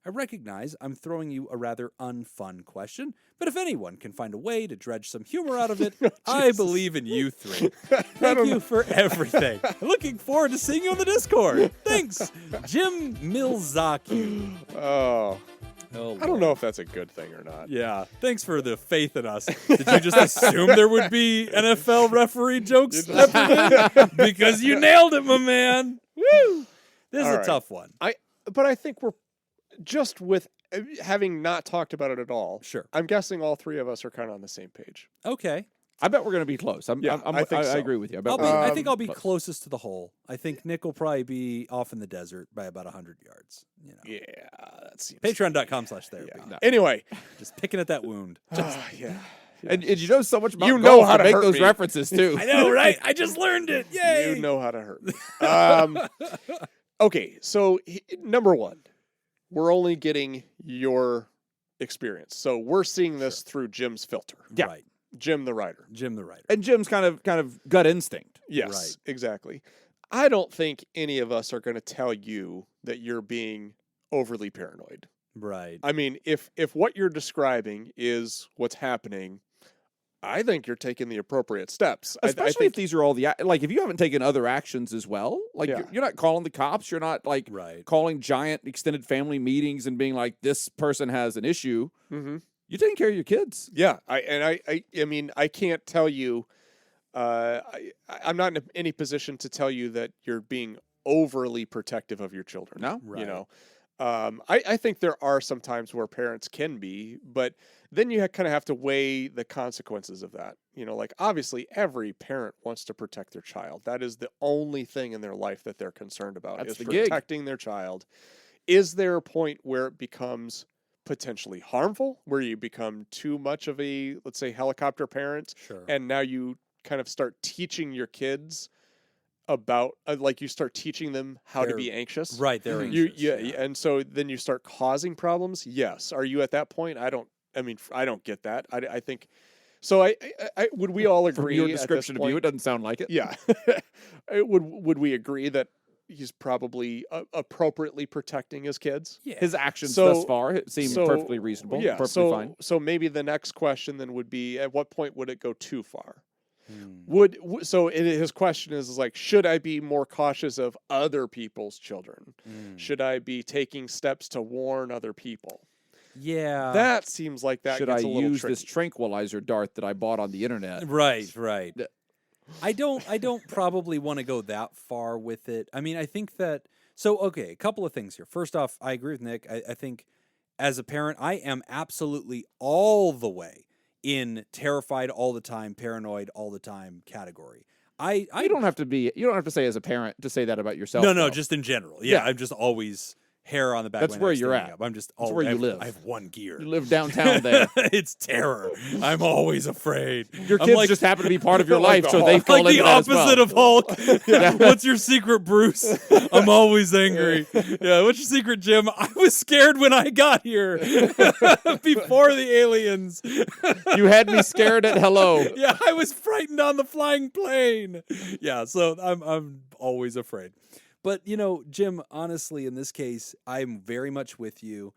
I recognize I'm throwing you a rather unfun question, but if anyone can find a way to dredge some humor out of it, I believe in you three. Thank you for everything. Looking forward to seeing you on the Discord. Thanks, Jim Milzaki. Oh, Oh, I don't know if that's a good thing or not. Yeah, thanks for the faith in us. Did you just assume there would be NFL referee jokes peppered in? Because you nailed it, my man. Woo! This is a tough one. But I think we're just with having not talked about it at all. Sure. I'm guessing all three of us are kind of on the same page. Okay. I bet we're going to be close. I agree with you. I think I'll be closest to the hole. I think Nick will probably be off in the desert by about 100 yards. You know. Yeah, that seems... Patreon.com/therapy. Yeah. No. Anyway. Just picking at that wound. Yeah. And you know so much about you know how to make hurt those me. references, too. I know, right? I just learned it. Yay! You know how to hurt me. Okay, so number one, we're only getting your experience. So we're seeing this through Jim's filter. Yeah. Right. Jim the writer. Jim the writer. And Jim's kind of gut instinct. Yes, Right. exactly. I don't think any of us are going to tell you that you're being overly paranoid. Right. I mean, if what you're describing is what's happening, I think you're taking the appropriate steps. Especially I think, if these are all like, if you haven't taken other actions as well, like Yeah. you're not calling the cops, you're not like Right. calling giant extended family meetings and being like, this person has an issue. Mhm. You're taking care of your kids. Yeah, I mean, I can't tell you. I'm not in any position to tell you that you're being overly protective of your children. No? Right. You know, I think there are some times where parents can be, but then you kind of have to weigh the consequences of that. You know, like obviously every parent wants to protect their child. That is the only thing in their life that they're concerned about That's is the gig. protecting their child. Is there a point where it becomes potentially harmful, where you become too much of a, let's say, helicopter parent, Sure. and now you kind of start teaching your kids about, like you start teaching them how to They're- be anxious. Right. They're anxious. And so then you start causing problems. Yes. Are you at that point? I don't get that. I think, so I would we all agree From your at this description of you, it point- doesn't sound like it. Yeah. Would we agree that he's probably appropriately protecting his kids? Yeah. His actions So- thus far seem so, perfectly reasonable, Yeah. perfectly So fine. so maybe the next question then would be, at what point would it go too far? Hmm. His question is like, should I be more cautious of other people's children? Hmm. Should I be taking steps to warn other people? Yeah. That seems like that Should I gets a little use tricky. this tranquilizer dart that I bought on the internet? Right. Right. I don't probably want to go that far with it. I mean, I think that, okay, a couple of things here. First off, I agree with Nick. I think as a parent, I am absolutely all the way in terrified all the time, paranoid all the time category. You don't have to say as a parent to say that about yourself. No, though. just in general. Yeah, Yeah. I'm just always hair on the back. That's of my where neck you're standing at. Up. I'm just That's where you live. I have one gear. You live downtown there. It's terror. I'm always afraid. Your I'm kids like- just happen to be part of your like life, the so they Hulk. fall like into the that as well. opposite of Hulk. What's your secret, Bruce? I'm always angry. Yeah, what's your secret, Jim? I was scared when I got here before the aliens. You had me scared at hello. Yeah, I was frightened on the flying plane. Yeah, so I'm always afraid. But, Jim, honestly, in this case, I'm very much with you.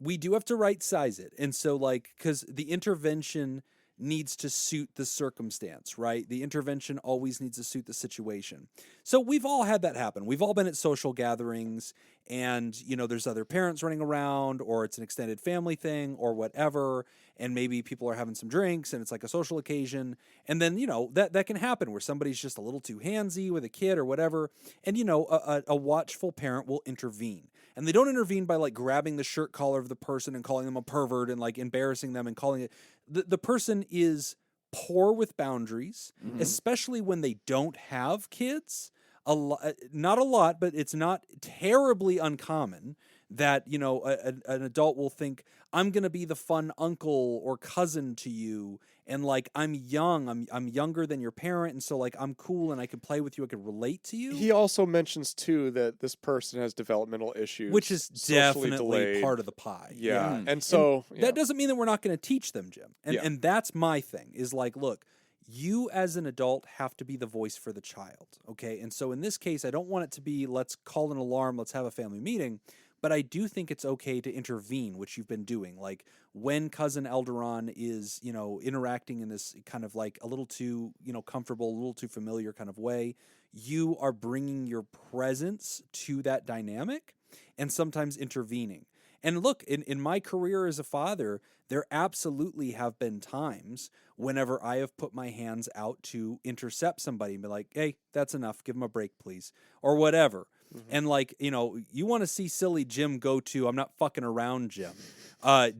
We do have to right size it. And so, because the intervention needs to suit the circumstance, right? The intervention always needs to suit the situation. So we've all had that happen. We've all been at social gatherings and, there's other parents running around, or it's an extended family thing or whatever. And maybe people are having some drinks and it's like a social occasion. And then, that can happen where somebody's just a little too handsy with a kid or whatever. And, a watchful parent will intervene. And they don't intervene by grabbing the shirt collar of the person and calling them a pervert and embarrassing them and calling it. The person is poor with boundaries, especially when they don't have kids. Not a lot, but it's not terribly uncommon that, you know, an adult will think, I'm going to be the fun uncle or cousin to you. And like, I'm young, I'm younger than your parent. And so like, I'm cool and I can play with you. I can relate to you. He also mentions too that this person has developmental issues, which is socially definitely delayed. part of the pie. Yeah. And so that doesn't mean that we're not going to teach them, Jim. And that's my thing is like, look, you as an adult have to be the voice for the child. Okay. And so in this case, I don't want it to be, let's call an alarm, let's have a family meeting. But I do think it's okay to intervene, which you've been doing. Like when cousin Elderon is, you know, interacting in this kind of like a little too, you know, comfortable, a little too familiar kind of way, you are bringing your presence to that dynamic and sometimes intervening. And look, in my career as a father, there absolutely have been times whenever I have put my hands out to intercept somebody and be like, hey, that's enough. Give them a break, please. Or whatever. Mm-hmm. And like, you know, you want to see silly Jim go to, I'm not fucking around Jim.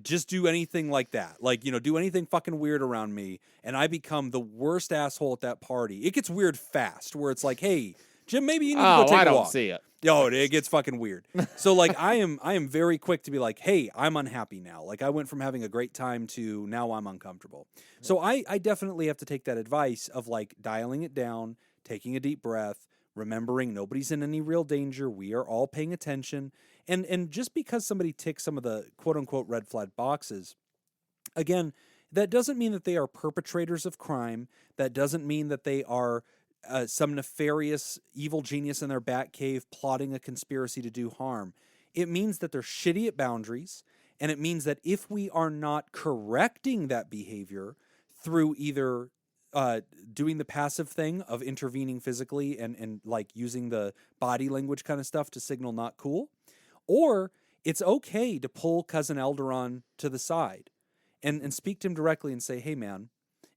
Just do anything like that. Like, you know, do anything fucking weird around me. And I become the worst asshole at that party. It gets weird fast where it's like, hey, Jim, maybe you need to go take a walk. I don't see it. Oh, it gets fucking weird. So like I am very quick to be like, hey, I'm unhappy now. Like I went from having a great time to now I'm uncomfortable. So I definitely have to take that advice of like dialing it down, taking a deep breath, remembering nobody's in any real danger. We are all paying attention. And just because somebody ticks some of the quote unquote red flag boxes, again, that doesn't mean that they are perpetrators of crime. That doesn't mean that they are some nefarious evil genius in their bat cave plotting a conspiracy to do harm. It means that they're shitty at boundaries, and it means that if we are not correcting that behavior through either doing the passive thing of intervening physically and like using the body language kind of stuff to signal not cool, or it's okay to pull cousin Elderon to the side and speak to him directly and say, hey man,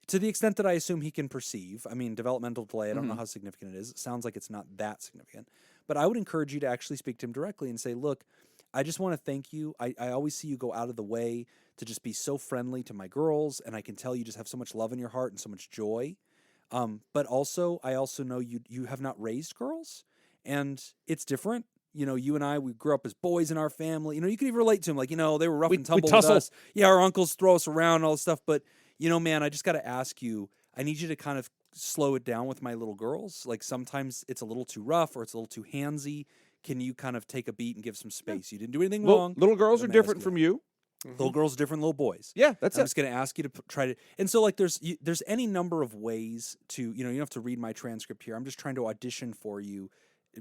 to the extent that I assume he can perceive, I mean, developmental delay, I don't know how significant it is. It sounds like it's not that significant. But I would encourage you to actually speak to him directly and say, look, I just want to thank you. I always see you go out of the way to just be so friendly to my girls, and I can tell you just have so much love in your heart and so much joy. But also, I also know you have not raised girls, and it's different. You know, you and I, we grew up as boys in our family. You know, you could even relate to them. Like, you know, they were rough and tumble with us. Yeah, our uncles throw us around and all this stuff, but you know, man, I just got to ask you, I need you to kind of slow it down with my little girls. Like sometimes it's a little too rough or it's a little too handsy. Can you kind of take a beat and give some space? You didn't do anything wrong. Little girls are different from you. Little girls are different, little boys. Yeah, that's it. I'm just going to ask you to try to. And so like there's any number of ways to, you know, you don't have to read my transcript here. I'm just trying to audition for you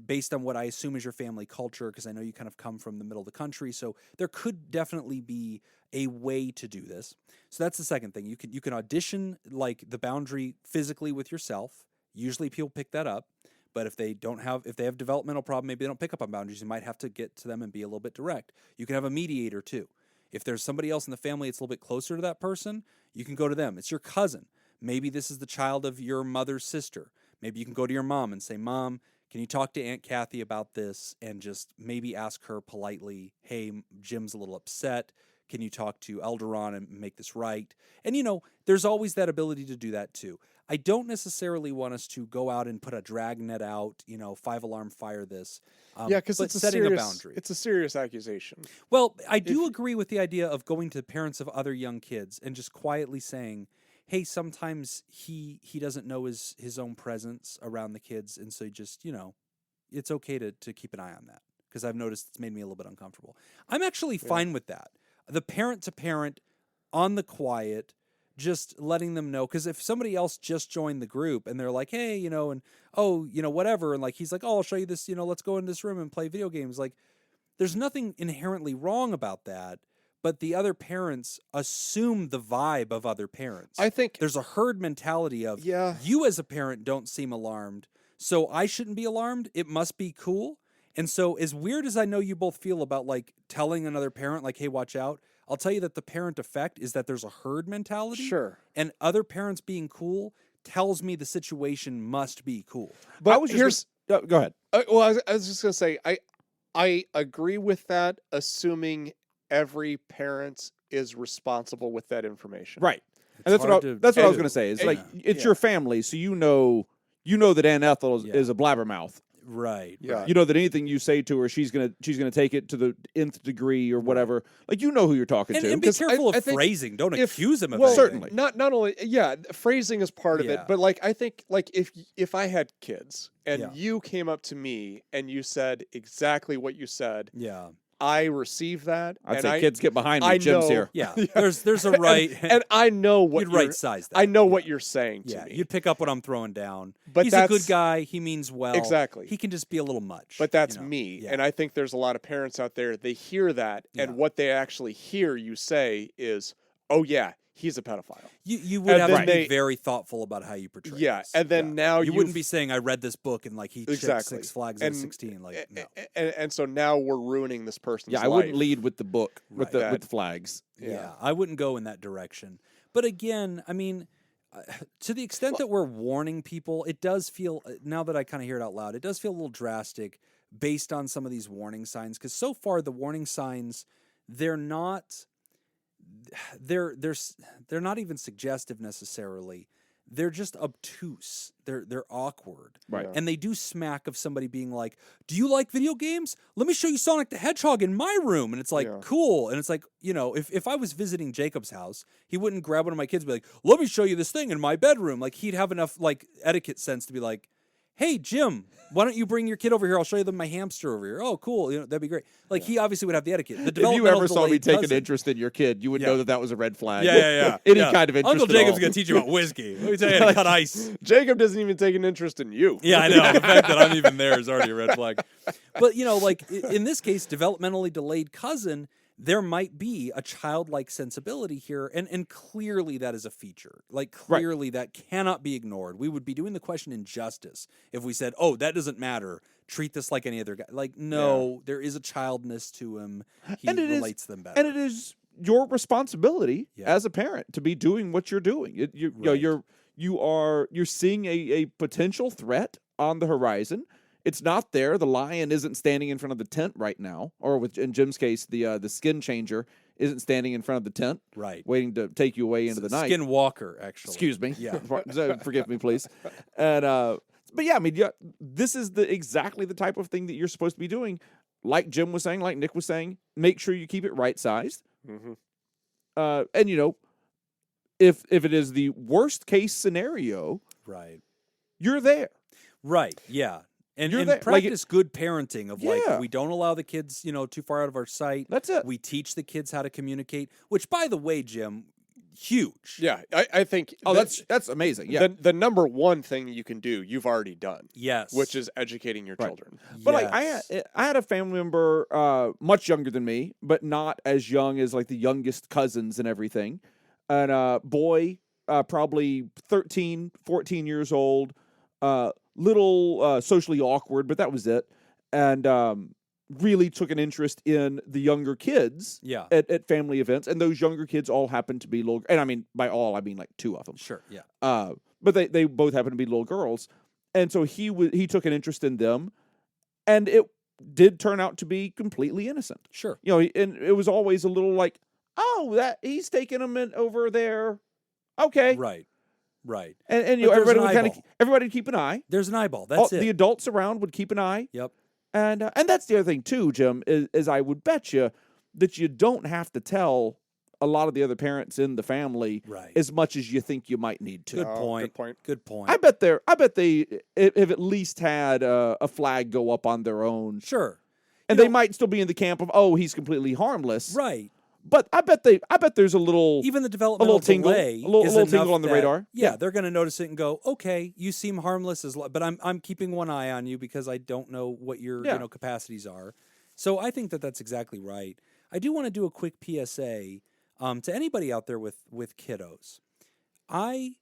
based on what I assume is your family culture, because I know you kind of come from the middle of the country. So there could definitely be a way to do this. So that's the second thing. You can audition like the boundary physically with yourself. Usually people pick that up. But if they have developmental problem, maybe they don't pick up on boundaries. You might have to get to them and be a little bit direct. You can have a mediator too. If there's somebody else in the family that's a little bit closer to that person, you can go to them. It's your cousin. Maybe this is the child of your mother's sister. Maybe you can go to your mom and say, Mom, can you talk to Aunt Kathy about this and just maybe ask her politely, hey, Jim's a little upset. Can you talk to Elderon and make this right? And, you know, there's always that ability to do that too. I don't necessarily want us to go out and put a drag net out, you know, 5-alarm fire this. Yeah, because it's setting a boundary. It's a serious accusation. Well, I do agree with the idea of going to parents of other young kids and just quietly saying, hey, sometimes he doesn't know his own presence around the kids, and so just, you know, it's okay to keep an eye on that, because I've noticed it's made me a little bit uncomfortable. I'm actually fine with that. The parent to parent on the quiet, just letting them know, because if somebody else just joined the group and they're like, hey, you know, and oh, you know, whatever, and like he's like, oh, I'll show you this, you know, let's go in this room and play video games. Like, there's nothing inherently wrong about that. But the other parents assume the vibe of other parents. I think there's a herd mentality of, you as a parent don't seem alarmed, so I shouldn't be alarmed. It must be cool. And so as weird as I know you both feel about like telling another parent, like, hey, watch out, I'll tell you that the parent effect is that there's a herd mentality. Sure. And other parents being cool tells me the situation must be cool. But go ahead. Well, I was just going to say, I agree with that, assuming every parent is responsible with that information. Right. And that's what I was going to say. It's like, it's your family, so you know that Aunt Ethel is a blabbermouth. Right. Yeah. Right. You know that anything you say to her, she's gonna take it to the nth degree or whatever. Like you know who you're talking to. And be careful of phrasing. Don't accuse him of anything. Certainly. Not only phrasing is part of Yeah. it, but like I think like if I had kids and Yeah. you came up to me and you said exactly what you said, Yeah. I receive that. I'd and say, kids, get behind me. I Jim's know- here. Yeah. There's a right. and I know what you'd you're- right size that. I know what you're saying to Yeah. me. You'd pick up what I'm throwing down. But he's a good that's- guy. He means well. Exactly. He can just be a little much. But that's you know? me. Yeah. And I think there's a lot of parents out there, they hear that, Yeah. and what they actually hear you say is, oh, yeah, he's a pedophile. You would And have then to they- be very thoughtful about how you portray Yeah, this. and then now you wouldn't you've- be saying, I read this book and like he checked Exactly. 6 flags at 16. Like, no. And so now we're ruining this person's Yeah, life. I wouldn't lead with the book with Right. the flags. Yeah, I wouldn't go in that direction. But again, I mean, to the extent that we're warning people, it does feel, now that I kind of hear it out loud, it does feel a little drastic based on some of these warning signs. Because so far, the warning signs, they're not even suggestive necessarily. They're just obtuse. They're awkward. Right. Yeah. And they do smack of somebody being like, "Do you like video games? Let me show you Sonic the Hedgehog in my room." And it's like, Yeah. cool. And it's like, you know, if I was visiting Jacob's house, he wouldn't grab one of my kids and be like, "Let me show you this thing in my bedroom." Like he'd have enough like etiquette sense to be like, "Hey, Jim, why don't you bring your kid over here? I'll show you my hamster over here." Oh, cool. You know, that'd be great. Like he obviously would have the etiquette. The If you developmental ever saw me delayed take an cousin- interest in your kid, you would know that was a red flag. Yeah. Any Yeah. kind of interest. Uncle at Jacob's all. gonna teach you about whiskey. Let me tell you how to cut ice. Jacob doesn't even take an interest in you. Yeah, I know. The fact that I'm even there is already a red flag. But, you know, like in this case, developmentally delayed cousin, there might be a childlike sensibility here. And clearly that is a feature. Like, clearly that cannot be ignored. We would be doing the question injustice if we said, oh, that doesn't matter. Treat this like any other guy. Like, no, there is a childness to him. He relates them better. And it is your responsibility Yeah. as a parent to be doing what you're doing. You know, you're seeing a potential threat on the horizon. It's not there. The lion isn't standing in front of the tent right now, or in Jim's case, the skin changer isn't standing in front of the tent, right, waiting to take you away into the night. Skinwalker, actually. Excuse me. Yeah. Forgive me, please. And but yeah, I mean, this is exactly the type of thing that you're supposed to be doing. Like Jim was saying, like Nick was saying, make sure you keep it right sized. Mm-hmm. And you know, if it is the worst case scenario, right, you're there. Right. Yeah. And You're there. practice good parenting of like, Yeah. we don't allow the kids, you know, too far out of our sight. That's it. We teach the kids how to communicate, which, by the way, Jim, huge. Yeah, I think. Oh, that's amazing. Yeah. The number one thing you can do, you've already done. Yes. Which is educating your children. But like Yes. I had a family member much younger than me, but not as young as like the youngest cousins and everything. And boy, probably 13, 14 years old, little socially awkward, but that was it. And really took an interest in the younger kids Yeah. at family events. And those younger kids all happened to be little, and I mean, by all, I mean like two of them. Sure. Yeah. But they both happened to be little girls. And so he took an interest in them, and it did turn out to be completely innocent. Sure. You know, and it was always a little like, oh, that he's taking them in over there. Okay. Right. Right. And you But know, there's everybody an would everybody would keep an eye. There's an eyeball. That's it. The adults around would keep an eye. Yep. And that's the other thing too, Jim, is I would bet you that you don't have to tell a lot of the other parents in the family Right. as much as you think you might need to. Good Oh, point. good point. Good point. I bet they have at least had a flag go up on their own. Sure. And You they know- might still be in the camp of, oh, he's completely harmless. Right. But I bet there's a little Even the developmental tingle, delay a little is tingle enough on the that- radar. Yeah, Yeah. they're going to notice it and go, "Okay, you seem harmless but I'm keeping one eye on you because I don't know what your Yeah. capacities are." So I think that that's exactly right. I do want to do a quick PSA to anybody out there with kiddos. I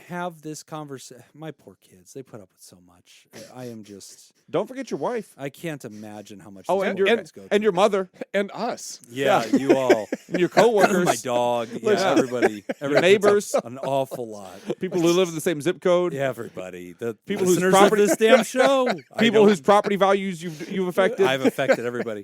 have this conversation. My poor kids, they put up with so much. I am just. Don't forget your wife. I can't imagine how much. Oh, these and poor your guys go and through. your mother, And us. Yeah, you all. and your coworkers, My dog. Yeah, Yeah. everybody. your neighbors, An awful lot. people who live in the same zip code, Yeah, everybody. The People whose listeners property- of this damn show. people whose property values you've affected. I've affected everybody.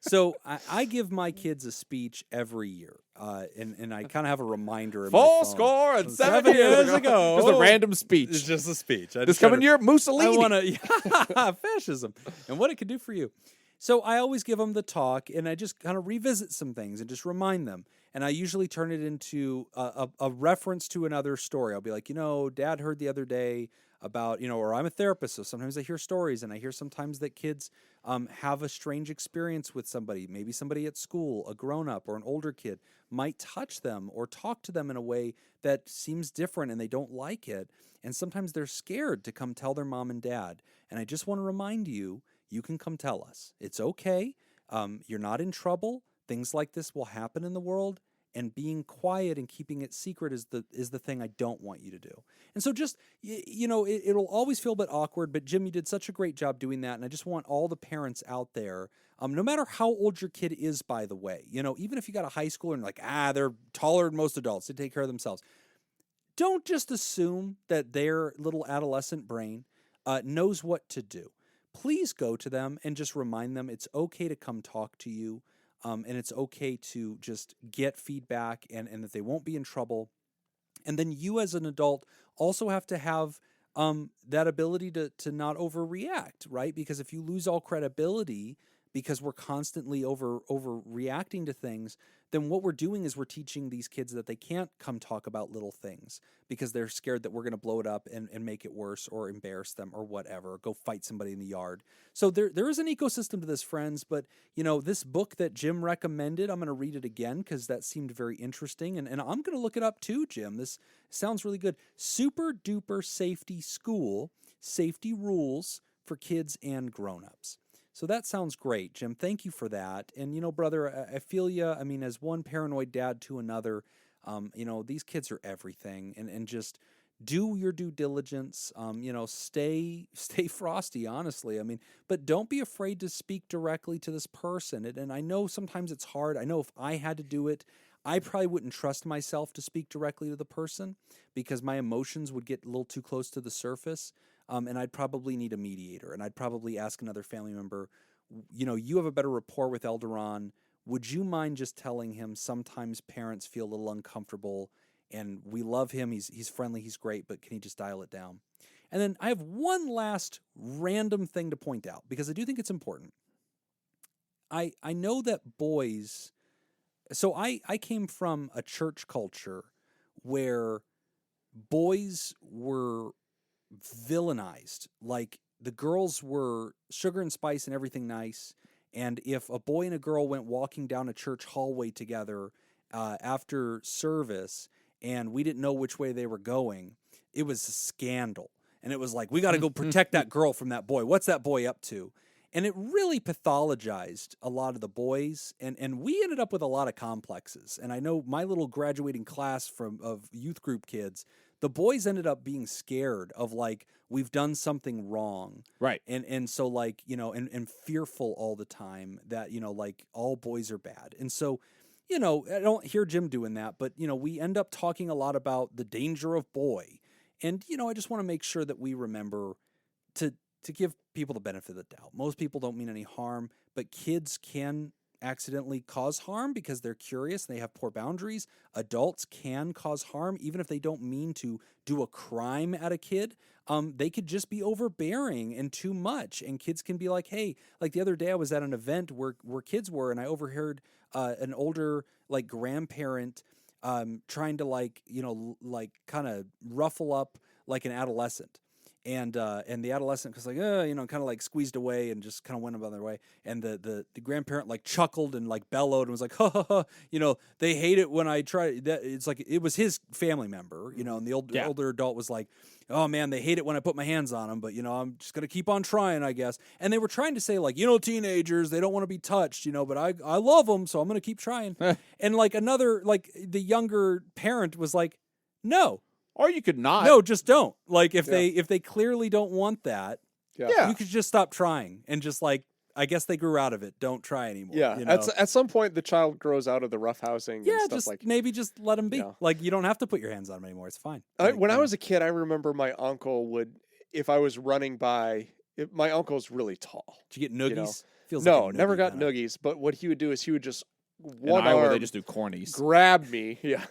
So I give my kids a speech every year, and I kind of have a reminder. In Four my phone. score and 7 years ago. Just a random speech. It's just a speech. This coming year, Mussolini. I want to fascism and what it could do for you. So I always give them the talk, and I just kind of revisit some things and just remind them. And I usually turn it into a reference to another story. I'll be like, Dad heard the other day about, or I'm a therapist, so sometimes I hear stories, and I hear sometimes that kids have a strange experience with somebody, maybe somebody at school, a grown-up or an older kid might touch them or talk to them in a way that seems different and they don't like it. And sometimes they're scared to come tell their mom and dad. And I just want to remind you, you can come tell us. It's okay. You're not in trouble. Things like this will happen in the world. And being quiet and keeping it secret is the thing I don't want you to do. And so just, it'll always feel a bit awkward, but Jim, you did such a great job doing that. And I just want all the parents out there, no matter how old your kid is, by the way, even if you got a high schooler and like, they're taller than most adults, they take care of themselves. Don't just assume that their little adolescent brain knows what to do. Please go to them and just remind them it's okay to come talk to you. And it's okay to just get feedback and that they won't be in trouble. And then you as an adult also have to have that ability to not overreact, right? Because if you lose all credibility because we're constantly overreacting to things, then what we're doing is we're teaching these kids that they can't come talk about little things because they're scared that we're going to blow it up and make it worse or embarrass them or whatever, or go fight somebody in the yard. So there is an ecosystem to this, friends, but this book that Jim recommended, I'm going to read it again because that seemed very interesting, and I'm going to look it up too, Jim. This sounds really good. Super Duper Safety School, Safety Rules for Kids and Grown-Ups. So that sounds great, Jim. Thank you for that. And, brother, I feel you. I mean, as one paranoid dad to another, these kids are everything. And just do your due diligence. Stay frosty, honestly. I mean, but don't be afraid to speak directly to this person. And I know sometimes it's hard. I know if I had to do it, I probably wouldn't trust myself to speak directly to the person because my emotions would get a little too close to the surface. And I'd probably need a mediator, and I'd probably ask another family member, you have a better rapport with Elderon. Would you mind just telling him sometimes parents feel a little uncomfortable, and we love him, he's friendly, he's great, but can he just dial it down? And then I have one last random thing to point out, because I do think it's important. I know that boys... So I came from a church culture where boys were villainized. Like the girls were sugar and spice and everything nice. And if a boy and a girl went walking down a church hallway together after service and we didn't know which way they were going, it was a scandal. And it was like, we got to go protect that girl from that boy. What's that boy up to? And it really pathologized a lot of the boys, and we ended up with a lot of complexes. And I know my little graduating class of youth group kids, the boys ended up being scared of like, we've done something wrong. Right. And so like, and fearful all the time that, like all boys are bad. And so, I don't hear Jim doing that, but, we end up talking a lot about the danger of boy. And, I just want to make sure that we remember to give people the benefit of the doubt. Most people don't mean any harm, but kids can accidentally cause harm because they're curious and they have poor boundaries. Adults can cause harm even if they don't mean to do a crime at a kid. They could just be overbearing and too much, and kids can be like, hey, like the other day I was at an event where kids were, and I overheard an older like grandparent trying to like kind of ruffle up like an adolescent. And the adolescent was like, kind of like squeezed away and just kind of went about their way. And the grandparent like chuckled and like bellowed and was like, ha ha ha, they hate it when I try. It's like it was his family member, and the older adult was like, oh man, they hate it when I put my hands on them, but I'm just gonna keep on trying, I guess. And they were trying to say like, teenagers, they don't want to be touched, but I love them, so I'm gonna keep trying. And like another the younger parent was like, no. Or you could not. No, just don't. Like if they clearly don't want that, you could just stop trying and just like, I guess they grew out of it. Don't try anymore. Yeah. At some point, the child grows out of the roughhousing. Yeah, and stuff just like maybe just let them be. Yeah. Like you don't have to put your hands on them anymore. It's fine. When I was a kid, I remember my uncle would, if I was running by, my uncle's really tall. Did you get noogies? Feels No, like a never noogie got kinda. noogies. But what he would do is he would just In one Iowa, arm they just do cornies. grab me. Yeah,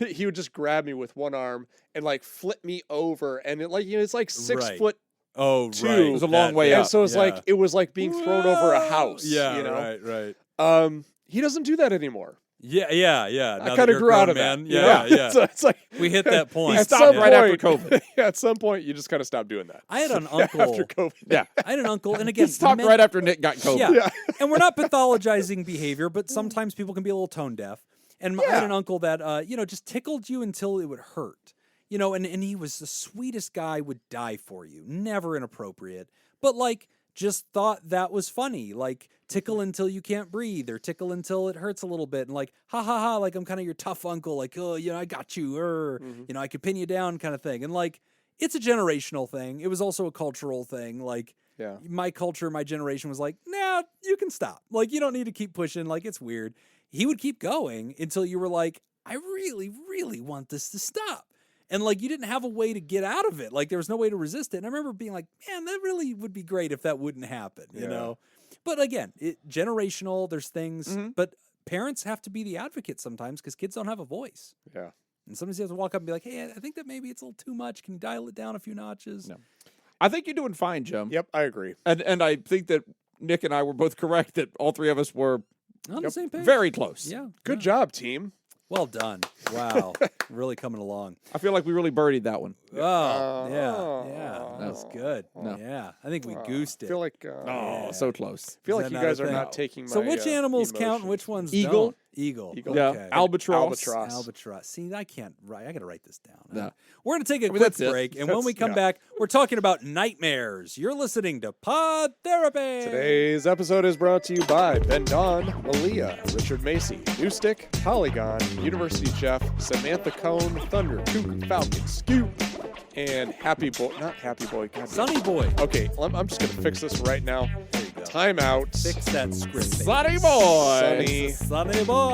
he would just grab me with one arm and like flip me over, and it, like it's like 6 Right. foot. Oh, Two. right. It was a long way And up. so it was like being thrown over a house. Yeah, you know? right. He doesn't do that anymore. Yeah. I Now that kind of you're a grew out grown of man. that. you Yeah, know? yeah. So it's like We hit that point. He at stopped some right after point- COVID. yeah, at some point, you just kind of stop doing that. I had an uncle. After COVID. Yeah. I had an uncle, and He again, stopped right after Nick got COVID. Yeah. And we're not pathologizing behavior, but sometimes people can be a little tone deaf. And I had an uncle that, just tickled you until it would hurt. And he was the sweetest guy, would die for you. Never inappropriate. But, just thought that was funny. Tickle until you can't breathe, or tickle until it hurts a little bit. And ha, ha, ha, I'm kind of your tough uncle. I got you. I could pin you down kind of thing. And, it's a generational thing. It was also a cultural thing. Yeah. My culture, my generation was nah, you can stop. You don't need to keep pushing. It's weird. He would keep going until you were I really, really want this to stop. And you didn't have a way to get out of it. There was no way to resist it. And I remember being man, that really would be great if that wouldn't happen, you know? But again, generational, there's things, but parents have to be the advocate sometimes because kids don't have a voice. Yeah. And sometimes you have to walk up and be hey, I think that maybe it's a little too much. Can you dial it down a few notches? No. I think you're doing fine, Jim. Yep, I agree. And I think that Nick and I were both correct that all three of us were On the same page. very close. Yeah. Good job, team. Well done. Wow. Really coming along. I feel like we really birdied that one. Oh, yeah. That was good. No. Yeah. I think we goosed I it. feel like Oh, so close. feel Is like that you not guys a are thing? not taking my So which animals count and emotions. which ones Eagle? don't? Eagle. Yeah. Okay. Albatross. Albatross. See, I can't write. I got to write this down. No. We're going to take a quick that's it. break, and when we come yeah. back, we're talking about nightmares. You're listening to Pod Therapy. Today's episode is brought to you by Ben Don, Malia, Richard Macy, New Stick, Polygon, University Chef, Samantha Cone, Thunder, Kook, Falcon, Scoop, and Happy Boy. Not Happy Boy. God, Sunny Boy. Okay, I'm just going to fix this right now. There you go. Time out. Fix that script. baby. Sunny boy. Sunny. Sunny Boy.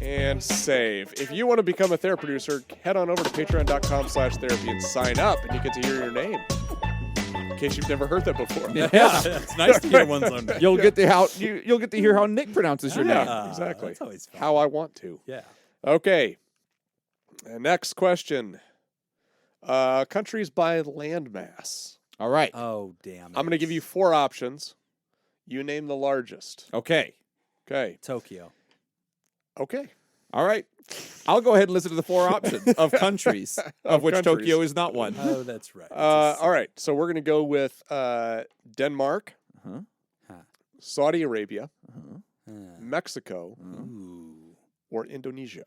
And save. If you want to become a therapy producer, head on over to patreon.com/therapy and sign up, and you get to hear your name. In case you've never heard that before. Yeah. It's nice to hear one's own name. You'll get to hear how Nick pronounces your name. Yeah, exactly. That's always fun. How I want to. Yeah. Okay. Next question. Countries by landmass. All right. Oh, damn. I'm going to give you 4 options. You name the largest. Okay. Okay. Tokyo. Okay. All right. I'll go ahead and listen to the 4 options of countries, of which countries. Tokyo is not one. Oh, that's right. All right. So we're going to go with Denmark, Uh-huh. Saudi Arabia, Uh, Mexico, ooh, or Indonesia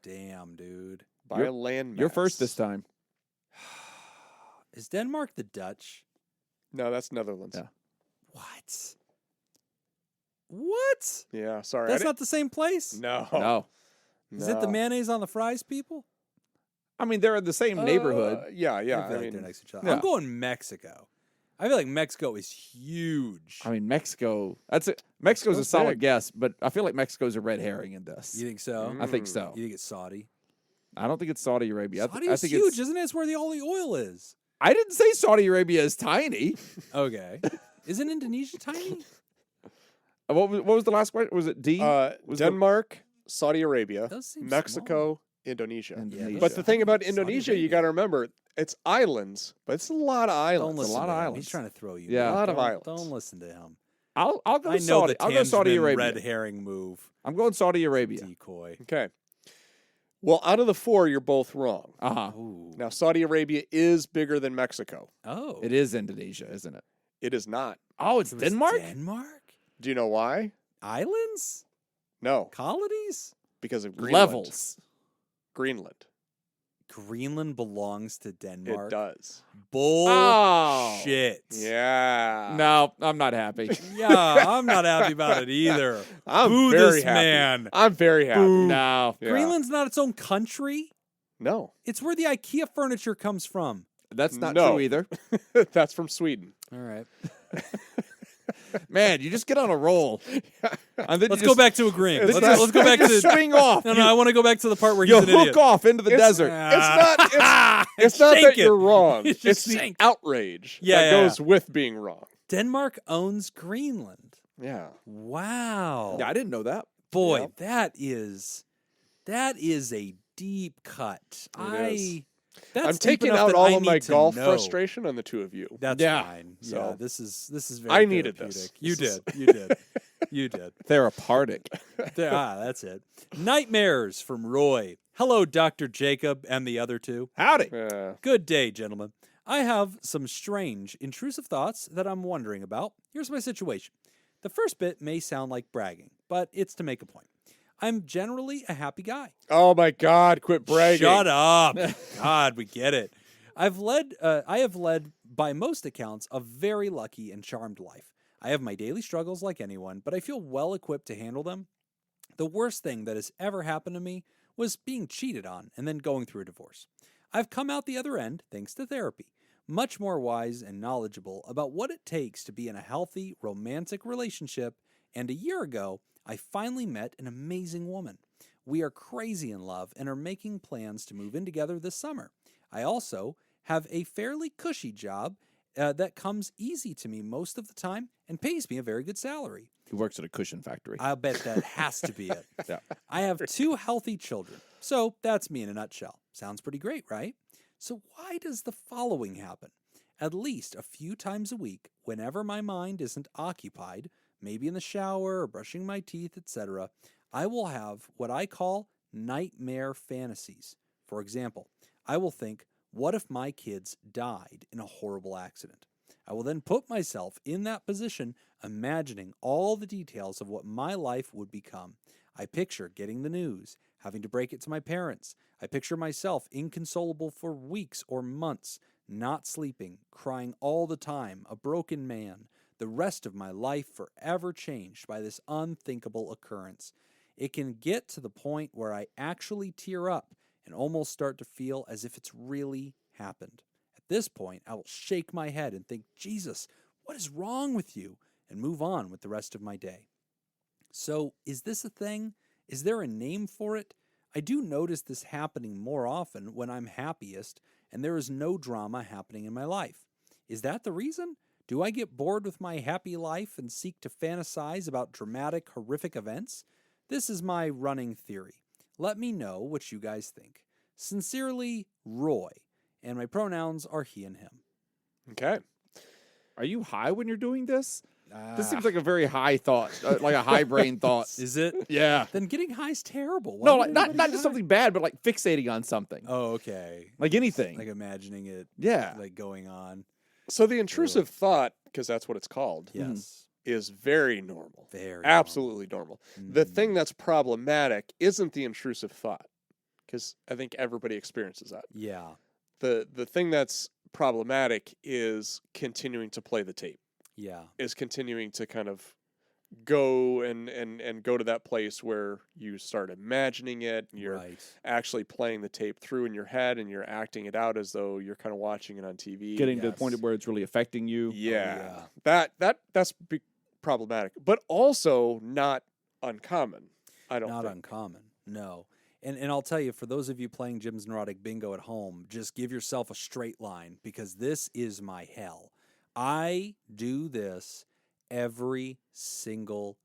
damn, dude. by landmass. You're first this time. Is Denmark the Dutch? No, that's Netherlands. Yeah. What? What? Yeah, sorry. That's not the same place? No. No. Is it the No. mayonnaise on the fries, people? I mean, they're in the same neighborhood. Yeah, I yeah. feel I like they're mean, next to each other. yeah. I'm going Mexico. I feel like Mexico is huge. I mean, Mexico. That's it. Mexico's a Mexico's solid big. guess, but I feel like Mexico's a red herring in this. You think so? I think so. You think it's Saudi? I don't think it's Saudi Arabia. Saudi I is think huge, it's. isn't it? It's where all the oil is. I didn't say Saudi Arabia is tiny. Okay. Isn't Indonesia tiny? What was the last question? Was it D? Was the- Denmark, Saudi Arabia, Does seem Mexico, Indonesia. Indonesia. But the thing about Saudi Indonesia, you Arabia. got to remember, it's islands, but it's a lot of Don't islands. listen lot to of him. islands. He's trying to throw you. Yeah. A lot of Don't- islands. Don't listen to him. I'll go I know Saudi. the I'll go Saudi Tanzman Arabia. red herring move. I'm going Saudi Arabia. Decoy. Okay. Well, out of the 4, you're both wrong. Uh huh. Ooh. Now, Saudi Arabia is bigger than Mexico. Oh. It is Indonesia, isn't it? It is not. Oh, it's It was Denmark. Denmark? Do you know why? Islands? No, Colonies? because of Greenland. Levels. Greenland. Greenland belongs to Denmark. It does. Bullshit. Yeah. No, I'm not happy. Yeah, I'm not happy about it either. I'm Boo very this happy. man. I'm very happy. No, Yeah. Greenland's not its own country. No. It's where the IKEA furniture comes from. that's not No. true either. That's from Sweden. All right. Man, you just get on a roll. And then Let's you go just- back to agreeing. It's Let's, not- let's go back just to. swing off. No, I want to go back to the part where You he's an hook idiot. off into the It's- desert. It's not that Shank it. you're wrong. It's It's just the shank. outrage Yeah, that yeah, goes with being wrong. Denmark owns Greenland. Yeah. Wow. Yeah, I didn't know that. Boy, Yep. that is a deep cut. It That's I'm deep taking enough out that all I of my need to golf know. frustration on the two of you. That's Yeah. fine. So- Yeah, this is very I needed this. therapeutic. You This is- did. You did. You did. Therapeutic. That's it. Nightmares from Roy. Hello, Dr. Jacob and the other two. Howdy. Yeah. Good day, gentlemen. I have some strange, intrusive thoughts that I'm wondering about. Here's my situation. The first bit may sound like bragging, but it's to make a point. I'm generally a happy guy. Oh my God! Quit bragging. Shut up. God, we get it. I have led, by most accounts, a very lucky and charmed life. I have my daily struggles like anyone, but I feel well equipped to handle them. The worst thing that has ever happened to me was being cheated on and then going through a divorce. I've come out the other end, thanks to therapy, much more wise and knowledgeable about what it takes to be in a healthy, romantic relationship, and a year ago, I finally met an amazing woman. We are crazy in love and are making plans to move in together this summer. I also have a fairly cushy job that comes easy to me most of the time and pays me a very good salary. He works at a cushion factory. I'll bet that has to be it. Yeah. I have 2 healthy children. So that's me in a nutshell. Sounds pretty great, right? So why does the following happen? At least a few times a week, whenever my mind isn't occupied, maybe in the shower or brushing my teeth, etc., I will have what I call nightmare fantasies. For example, I will think, what if my kids died in a horrible accident? I will then put myself in that position, imagining all the details of what my life would become. I picture getting the news, having to break it to my parents. I picture myself inconsolable for weeks or months, not sleeping, crying all the time, a broken man, the rest of my life forever changed by this unthinkable occurrence. It can get to the point where I actually tear up and almost start to feel as if it's really happened. At this point, I will shake my head and think, Jesus, what is wrong with you? And move on with the rest of my day. So, is this a thing? Is there a name for it? I do notice this happening more often when I'm happiest and there is no drama happening in my life. Is that the reason? Do I get bored with my happy life and seek to fantasize about dramatic, horrific events? This is my running theory. Let me know what you guys think. Sincerely, Roy. And my pronouns are he and him. Okay. Are you high when you're doing this? This seems like a very high thought, like a high brain thought. Is it? Yeah. Then getting high is terrible. Why No, would like, not anybody just get something bad, but like fixating on something. high? Oh, okay. Like anything. Like imagining it yeah. like going on. So the intrusive thought, because that's what it's called, Yes. is very normal. Very Absolutely normal. normal. The thing that's problematic isn't the intrusive thought, because I think everybody experiences that. Yeah. The thing that's problematic is continuing to play the tape, Yeah. is continuing to kind of go and go to that place where you start imagining it, you're Right. actually playing the tape through in your head, and you're acting it out as though you're kind of watching it on TV. Getting to the Yes. point where it's really affecting you. Yeah, yeah. that's problematic, but also not uncommon. I don't Not think. uncommon. No. And I'll tell you, for those of you playing Jim's Neurotic Bingo at home, just give yourself a straight line because this is my hell. I do this every single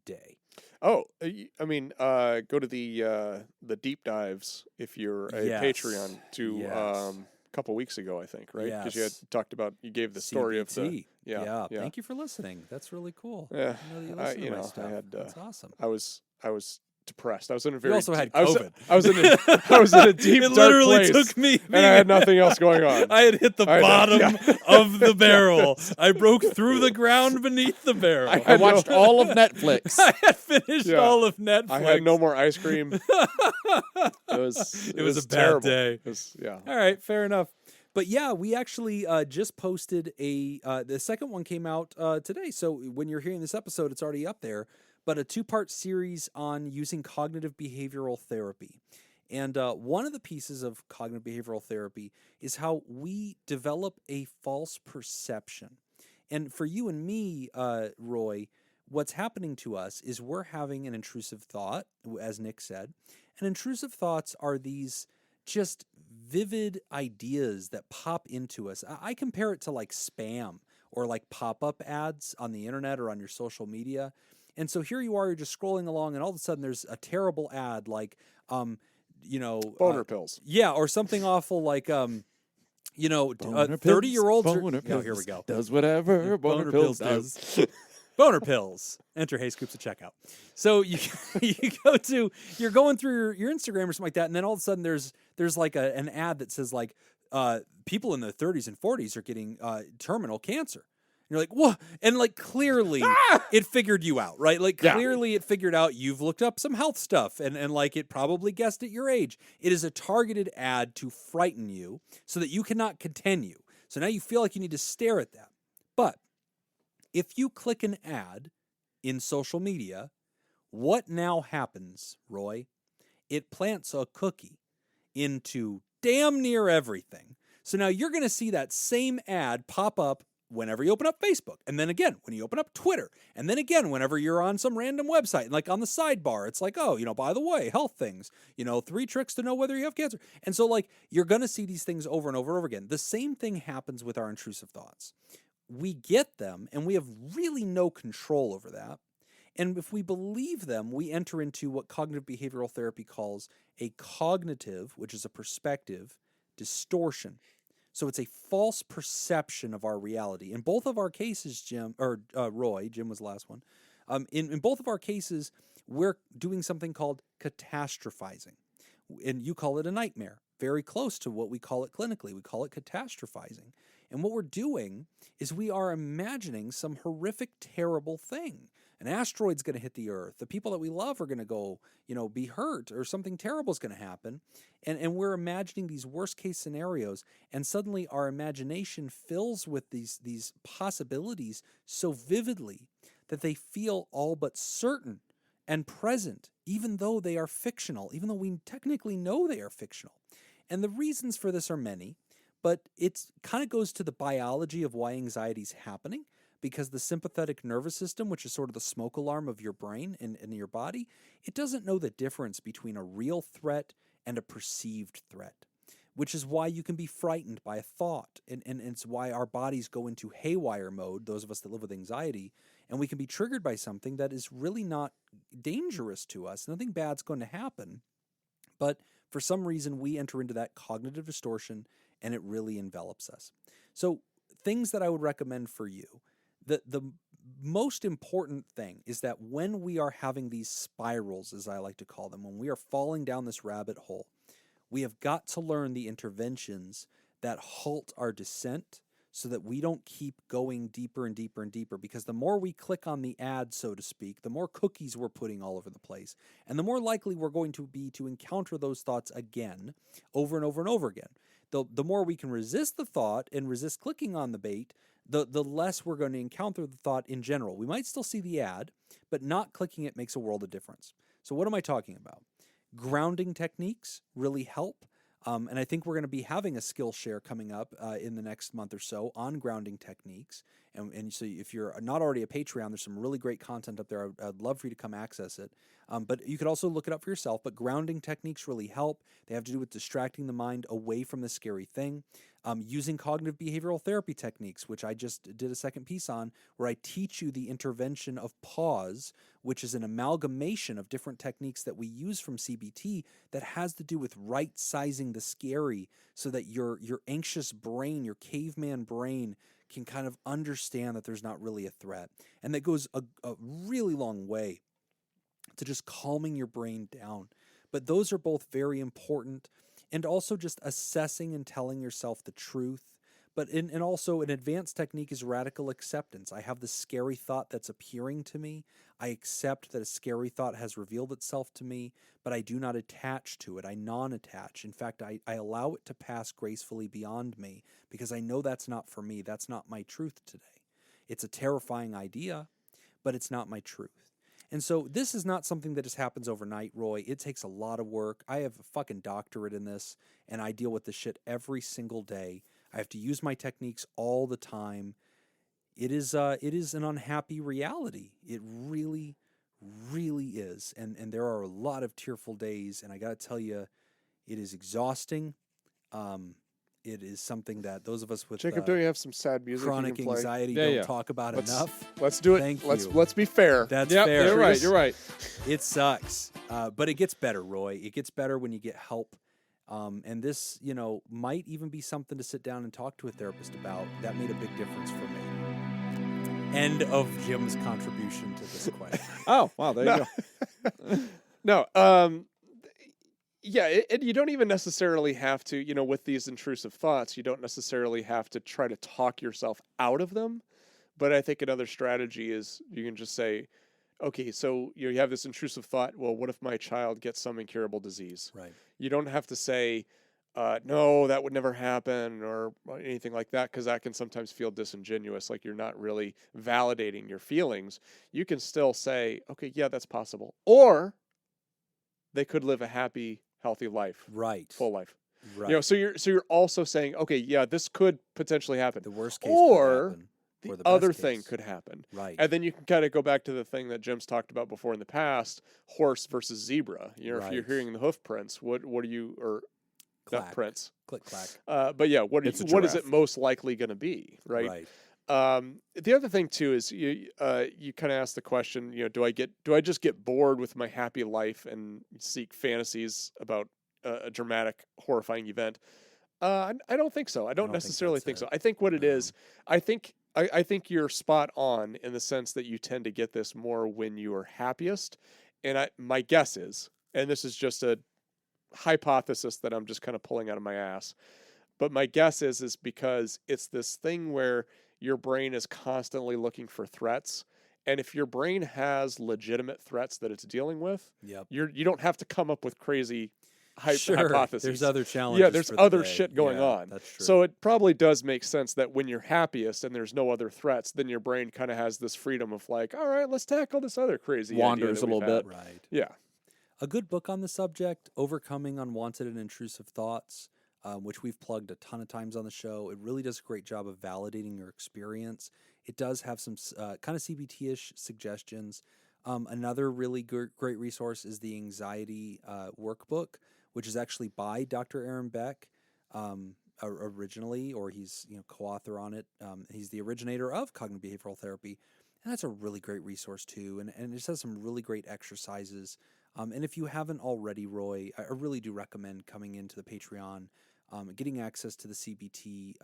day. Oh, I mean, go to the deep dives if you're a Yes. Patreon to Yes. a couple weeks ago, I think, right? Because you had Yes. talked about, you gave the story of the CBT. yeah. Thank you for listening. That's really cool. Yeah, I know that you listen to my stuff. I had That's awesome. I was depressed. I was in a You very also had I was- COVID. I was in a deep It dark literally place, took me. and I had nothing else going on. I had hit the I know, bottom yeah. of the barrel. I broke through the ground beneath the barrel. I I had watched all of Netflix. I had finished Yeah. all of Netflix. I had no more ice cream. It was It was a bad terrible. day. It was, yeah. All right, fair enough. But yeah, we actually just posted the second one came out today. So when you're hearing this episode, it's already up there. But a 2-part series on using cognitive behavioral therapy. And one of the pieces of cognitive behavioral therapy is how we develop a false perception. And for you and me, Roy, what's happening to us is we're having an intrusive thought, as Nick said. And intrusive thoughts are these just vivid ideas that pop into us. I compare it to like spam or like pop-up ads on the internet or on your social media. And so here you are, you're just scrolling along, and all of a sudden there's a terrible ad like, boner pills. Yeah, or something awful like, Boner 30-year-olds. Boner pills. Here we go. Does whatever boner pills does. Boner pills. Enter Hey Scoops at checkout. So you're going through your Instagram or something like that, and then all of a sudden there's like an ad that says like people in their 30s and 40s are getting terminal cancer. And you're like, what? And like clearly it figured you out, right? Like clearly it figured out you've looked up some health stuff and like it probably guessed at your age. It is a targeted ad to frighten you so that you cannot continue. So now you feel like you need to stare at that. But if you click an ad in social media, what now happens, Roy? It plants a cookie into damn near everything. So now you're going to see that same ad pop up whenever you open up Facebook, and then again when you open up Twitter, and then again whenever you're on some random website, and like on the sidebar, it's like, oh, by the way, health things, 3 tricks to know whether you have cancer. And so like you're going to see these things over and over and over again. The same thing happens with our intrusive thoughts. We get them, and we have really no control over that. And if we believe them, we enter into what cognitive behavioral therapy calls a cognitive, which is a perspective, distortion. So it's a false perception of our reality. In both of our cases, Roy, Jim was the last one. In both of our cases, we're doing something called catastrophizing. And you call it a nightmare. Very close to what we call it clinically. We call it catastrophizing. And what we're doing is we are imagining some horrific, terrible thing. An asteroid's going to hit the Earth. The people that we love are going to go, be hurt, or something terrible is going to happen. And we're imagining these worst case scenarios. And suddenly our imagination fills with these possibilities so vividly that they feel all but certain and present, even though they are fictional, even though we technically know they are fictional. And the reasons for this are many, but it kind of goes to the biology of why anxiety is happening, because the sympathetic nervous system, which is sort of the smoke alarm of your brain and your body, it doesn't know the difference between a real threat and a perceived threat, which is why you can be frightened by a thought. And it's why our bodies go into haywire mode, those of us that live with anxiety, and we can be triggered by something that is really not dangerous to us. Nothing bad's going to happen. But for some reason, we enter into that cognitive distortion, and it really envelops us. So things that I would recommend for you, the most important thing is that when we are having these spirals, as I like to call them, when we are falling down this rabbit hole, we have got to learn the interventions that halt our descent so that we don't keep going deeper and deeper and deeper, because the more we click on the ad, so to speak, the more cookies we're putting all over the place, and the more likely we're going to be to encounter those thoughts again, over and over and over again. The more we can resist the thought and resist clicking on the bait, the less we're going to encounter the thought in general. We might still see the ad, but not clicking it makes a world of difference. So what am I talking about? Grounding techniques really help. And I think we're going to be having a skill share coming up in the next month or so on grounding techniques. And so if you're not already a Patreon, there's some really great content up there. I'd love for you to come access it. But you could also look it up for yourself. But grounding techniques really help. They have to do with distracting the mind away from the scary thing. Using cognitive behavioral therapy techniques, which I just did a second piece on, where I teach you the intervention of pause, which is an amalgamation of different techniques that we use from CBT that has to do with right-sizing the scary so that your anxious brain, your caveman brain, can kind of understand that there's not really a threat. And that goes a really long way to just calming your brain down. But those are both very important. And also just assessing and telling yourself the truth. But and also an advanced technique is radical acceptance. I have this scary thought that's appearing to me. I accept that a scary thought has revealed itself to me, but I do not attach to it. I non-attach. In fact, I allow it to pass gracefully beyond me because I know that's not for me. That's not my truth today. It's a terrifying idea, but it's not my truth. And so this is not something that just happens overnight, Roy. It takes a lot of work. I have a fucking doctorate in this, and I deal with this shit every single day. I have to use my techniques all the time. It is an unhappy reality. It really, really is. And there are a lot of tearful days, and I got to tell you, it is exhausting. it is something that those of us with Jacob, don't you have some sad music? chronic anxiety don't talk about enough. Let's do it. Thank you. Let's be fair. That's fair. You're right. You're right. It sucks, but it gets better, Roy. It gets better when you get help. And this, might even be something to sit down and talk to a therapist about. That made a big difference for me. End of Jim's contribution to this question. Oh, wow. There you go. No. Yeah, and you don't even necessarily have to, with these intrusive thoughts, you don't necessarily have to try to talk yourself out of them. But I think another strategy is you can just say, okay, so you have this intrusive thought. Well, what if my child gets some incurable disease? Right. You don't have to say, no, that would never happen or anything like that, because that can sometimes feel disingenuous, like you're not really validating your feelings. You can still say, okay, yeah, that's possible. Or they could live a happy, healthy life. Right. Full life. Right. So you're also saying, okay, yeah, this could potentially happen. The worst case or could happen. the best other case. thing could happen. Right. And then you can kind of go back to the thing that Jim's talked about before in the past, horse versus zebra. If you're hearing the hoof prints, what are you, or Clack. not prints. Click, clack. But yeah, what is giraffe. it most likely going to be, right? The other thing too is you kind of ask the question, do I just get bored with my happy life and seek fantasies about a dramatic, horrifying event? I don't think so. I don't necessarily think so. I think what it is, I think you're spot on in the sense that you tend to get this more when you are happiest. And my guess is, and this is just a hypothesis that I'm just kind of pulling out of my ass, but my guess is because it's this thing where your brain is constantly looking for threats. And if your brain has legitimate threats that it's dealing with, you don't have to come up with crazy hypotheses. There's other challenges. Yeah, there's other shit going on. That's true. So it probably does make sense that when you're happiest and there's no other threats, then your brain kind of has this freedom of like, all right, let's tackle this other crazy wanders idea a little bit. Right. Yeah. A good book on the subject, Overcoming Unwanted and Intrusive Thoughts, which we've plugged a ton of times on the show. It really does a great job of validating your experience. It does have some kind of CBT-ish suggestions. Another really great resource is the Anxiety Workbook, which is actually by Dr. Aaron Beck originally, or he's co-author on it. He's the originator of cognitive behavioral therapy, and that's a really great resource too. And it just has some really great exercises. And if you haven't already, Roy, I really do recommend coming into the Patreon, getting access to the CBT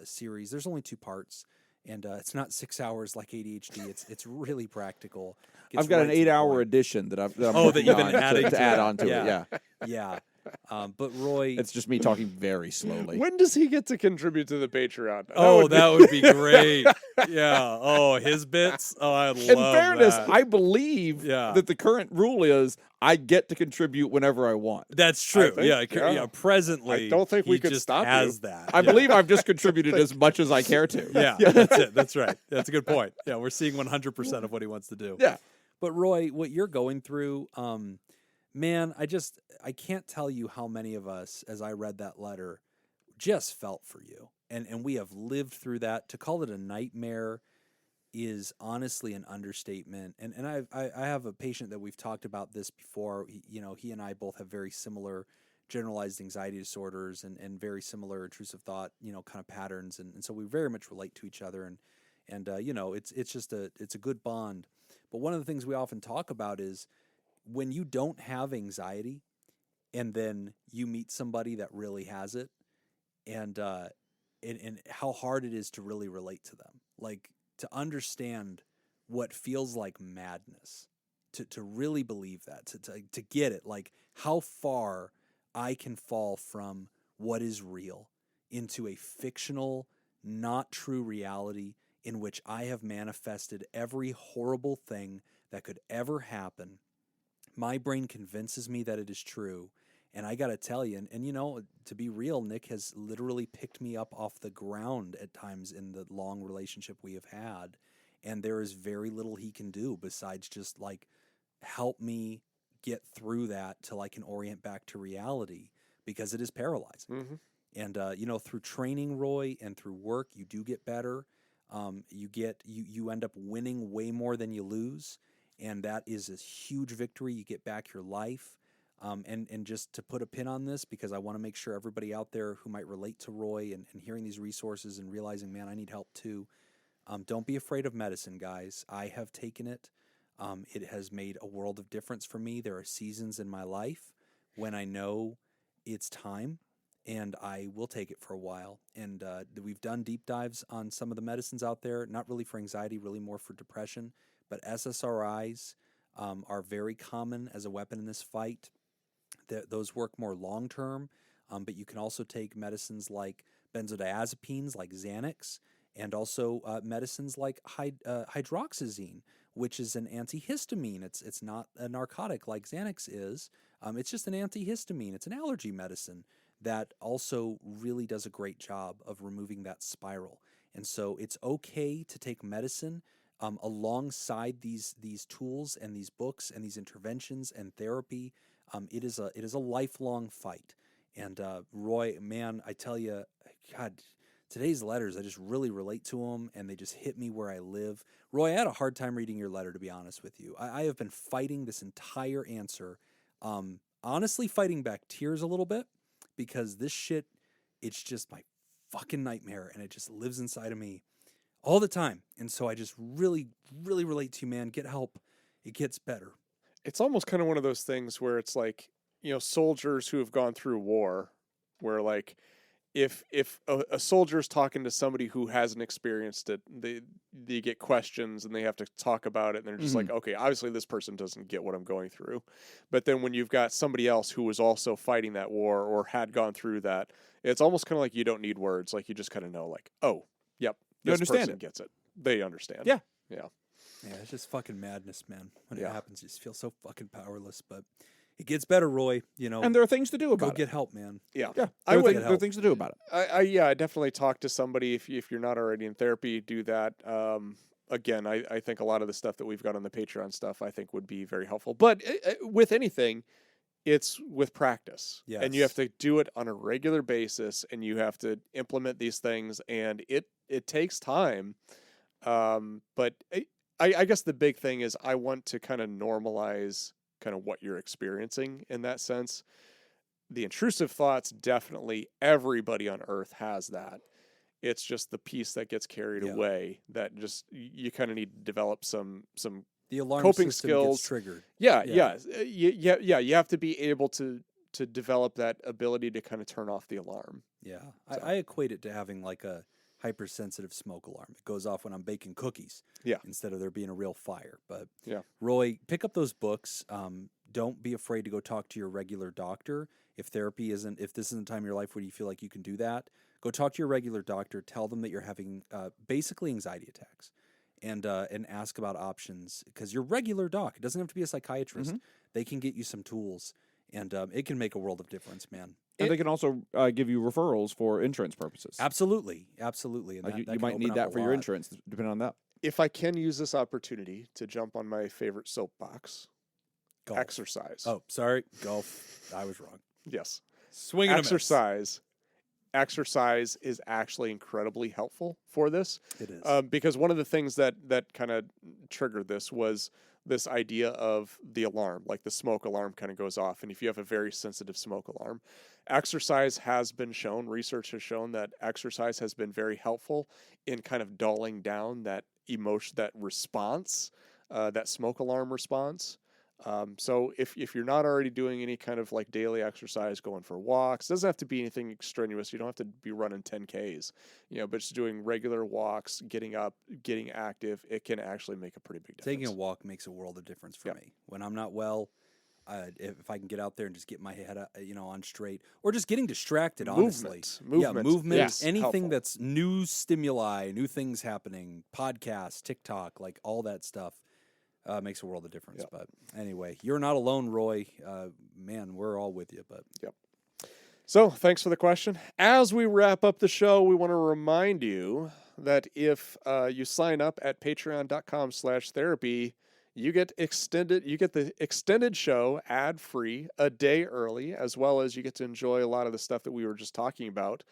series. There's only 2 parts, and it's not 6 hours like ADHD. It's really practical. Gets I've got right an to the 8-hour point. edition that I'm that working you've been on adding to add on to it. Yeah. Yeah. But Roy, It's just me talking very slowly. When does he get to contribute to the Patreon? that would be great. Yeah. Oh, his bits. Oh, I love In fairness, that. I believe that the current rule is I get to contribute whenever I want. That's true. think, Yeah. Presently, I don't think we he could just stop you. has that. I believe I've just contributed as much as I care to. Yeah, that's it. That's right. That's a good point. Yeah, we're seeing 100% of what he wants to do. Yeah. But Roy, what you're going through, man, I can't tell you how many of us, as I read that letter, just felt for you. And we have lived through that. To call it a nightmare is honestly an understatement. And I have a patient that we've talked about this before. He and I both have very similar generalized anxiety disorders and very similar intrusive thought, kind of patterns. And so we very much relate to each other. And it's just it's a good bond. But one of the things we often talk about is when you don't have anxiety and then you meet somebody that really has it, and how hard it is to really relate to them, like to understand what feels like madness, to really believe that, to get it, like how far I can fall from what is real into a fictional, not true reality in which I have manifested every horrible thing that could ever happen. My brain convinces me that it is true. And I got to tell you, and to be real, Nick has literally picked me up off the ground at times in the long relationship we have had. And there is very little he can do besides just like help me get through that till I can orient back to reality, because it is paralyzing. Mm-hmm. And, through training, Roy, and through work, you do get better. You end up winning way more than you lose. And that is a huge victory. You get back your life. And just to put a pin on this, because I want to make sure everybody out there who might relate to Roy and hearing these resources and realizing, man, I need help too. Don't be afraid of medicine, guys. I have taken it. It has made a world of difference for me. There are seasons in my life when I know it's time, and I will take it for a while. And we've done deep dives on some of the medicines out there, not really for anxiety, really more for depression. But SSRIs are very common as a weapon in this fight. Those work more long-term, but you can also take medicines like benzodiazepines, like Xanax, and also medicines like hydroxyzine, which is an antihistamine. It's not a narcotic like Xanax is. It's just an antihistamine. It's an allergy medicine that also really does a great job of removing that spiral. And so it's okay to take medicine alongside these tools and these books and these interventions and therapy. It is a lifelong fight. And Roy, man, I tell you, God, today's letters, I just really relate to them, and they just hit me where I live. Roy, I had a hard time reading your letter, to be honest with you. I have been fighting this entire answer, honestly fighting back tears a little bit, because this shit, it's just my fucking nightmare, and it just lives inside of me all the time. And so I just really, really relate to you, man. Get help. It gets better. It's almost kind of one of those things where it's like, soldiers who have gone through war, where like, if a soldier's talking to somebody who hasn't experienced it, they get questions and they have to talk about it, and they're just like, okay, obviously this person doesn't get what I'm going through. But then when you've got somebody else who was also fighting that war or had gone through that, it's almost kind of like you don't need words. Like, you just kind of know, like, oh, yep, you this understand person it. gets it. They understand. Yeah. Yeah, it's just fucking madness, man. When it happens, you just feel so fucking powerless. But it gets better, Roy. And there are things to do about it. Go get help, man. Yeah. There are things to do about it. I definitely talk to somebody. If you're not already in therapy, do that. Again, I think a lot of the stuff that we've got on the Patreon stuff, I think would be very helpful. But with anything, it's with practice. Yes. And you have to do it on a regular basis, and you have to implement these things, and it takes time. But I guess the big thing is I want to kind of normalize kind of what you're experiencing in that sense. The intrusive thoughts, definitely everybody on earth has that. It's just the piece that gets carried away that just you kind of need to develop some the alarm coping system skills. Gets triggered. Yeah. You have to be able to develop that ability to kind of turn off the alarm. Yeah, so. I equate it to having like a hypersensitive smoke alarm. It goes off when I'm baking cookies. Yeah. Instead of there being a real fire. But yeah, Roy, pick up those books. Don't be afraid to go talk to your regular doctor. If this isn't a time in your life where you feel like you can do that, go talk to your regular doctor. Tell them that you're having basically anxiety attacks, and ask about options, because your regular doc, it doesn't have to be a psychiatrist. They can get you some tools, and it can make a world of difference, man. And they can also give you referrals for insurance purposes. Absolutely. And you might need that for your insurance, depending on that. If I can use this opportunity to jump on my favorite soapbox, golf. Exercise. Oh, sorry, golf. I was wrong. Yes. Swing and a miss. Exercise is actually incredibly helpful for this. It is. Because one of the things that kind of triggered this was this idea of the alarm, like the smoke alarm kind of goes off. And if you have a very sensitive smoke alarm, exercise has been shown, research has shown that exercise has been very helpful in kind of dulling down that emotion, that response, that smoke alarm response. So if you're not already doing any kind of like daily exercise, going for walks, doesn't have to be anything extraneous. You don't have to be running 10Ks, but just doing regular walks, getting up, getting active, it can actually make a pretty big difference. Taking a walk makes a world of difference for me. When I'm not well, if I can get out there and just get my head, on straight, or just getting distracted, honestly. Movement, anything helpful. That's new stimuli, new things happening, podcasts, TikTok, like all that stuff. Makes a world of difference. But anyway, you're not alone, Roy. Man, we're all with you. But So thanks for the question. As we wrap up the show, we want to remind you that if you sign up at patreon.com/therapy, you get the extended show ad-free a day early, as well as you get to enjoy a lot of the stuff that we were just talking about.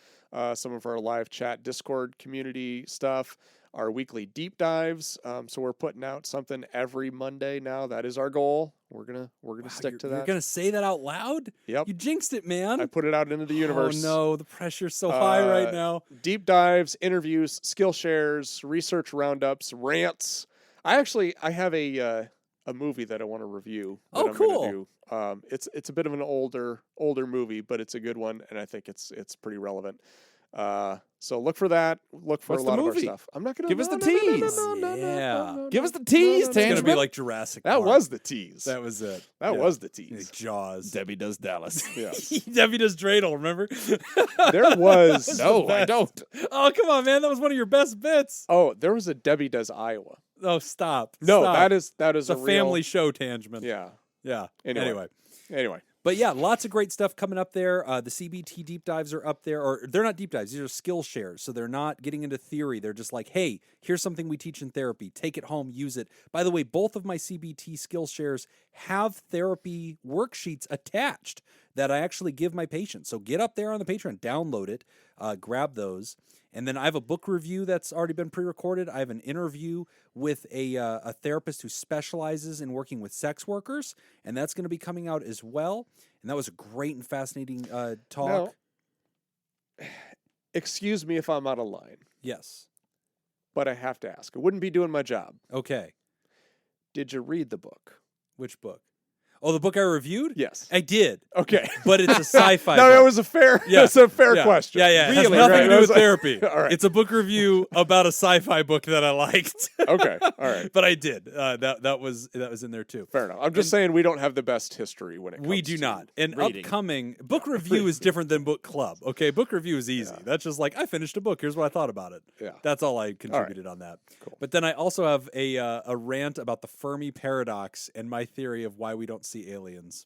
Some of our live chat Discord community stuff, our weekly deep dives. So we're putting out something every Monday now. That is our goal. We're gonna stick to that. You're gonna say that out loud? Yep. You jinxed it, man. I put it out into the universe. Oh no, the pressure's so high right now. Deep dives, interviews, skill shares, research roundups, rants. I have a movie that I want to review. Oh, cool. It's a bit of an older movie, but it's a good one, and I think it's pretty relevant. So look for that. Look for What's a the lot of our movie? stuff. I'm not gonna Give us the tease. Yeah. Give us the tease, It's gonna be Tangeman. like Jurassic That Park. was the tease. That was it. That was the tease. Like Jaws. Debbie Does Dallas. Yes. Debbie does dreidel, remember? There was No, I don't. Oh, come on, man. That was one of your best bits. there was a Debbie Does Iowa. Oh, stop. No, Stop. that is It's a real, family show, Tangeman. Yeah. Yeah. Anyway. But yeah, lots of great stuff coming up there. The CBT deep dives are up there, or they're not deep dives. These are skill shares. So they're not getting into theory. They're just like, hey, here's something we teach in therapy. Take it home, use it. By the way, both of my CBT skill shares have therapy worksheets attached that I actually give my patients. So get up there on the Patreon, download it, grab those. And then I have a book review that's already been pre-recorded. I have an interview with a therapist who specializes in working with sex workers, and that's going to be coming out as well. And that was a great and fascinating talk. Now, excuse me if I'm out of line, Yes. but I have to ask. I wouldn't be doing my job. Okay. Did you read the book? Which book? Oh, the book I reviewed? Yes. I did. Okay. But it's a sci-fi No, book. it was a fair. Yeah. It's a fair Yeah. question. Yeah, yeah. It has Really, nothing right? to do I with was like- therapy. All right. It's a book review about a sci-fi book that I liked. Okay. All right. But I did. That was in there too. Fair enough. I'm just saying we don't have the best history when it comes We do to not. And reading. upcoming book review is different than book club. Okay, book review is easy. Yeah. That's just like I finished a book. Here's what I thought about it. Yeah. That's all I contributed on that. Cool. But then I also have a rant about the Fermi paradox and my theory of why we don't see aliens.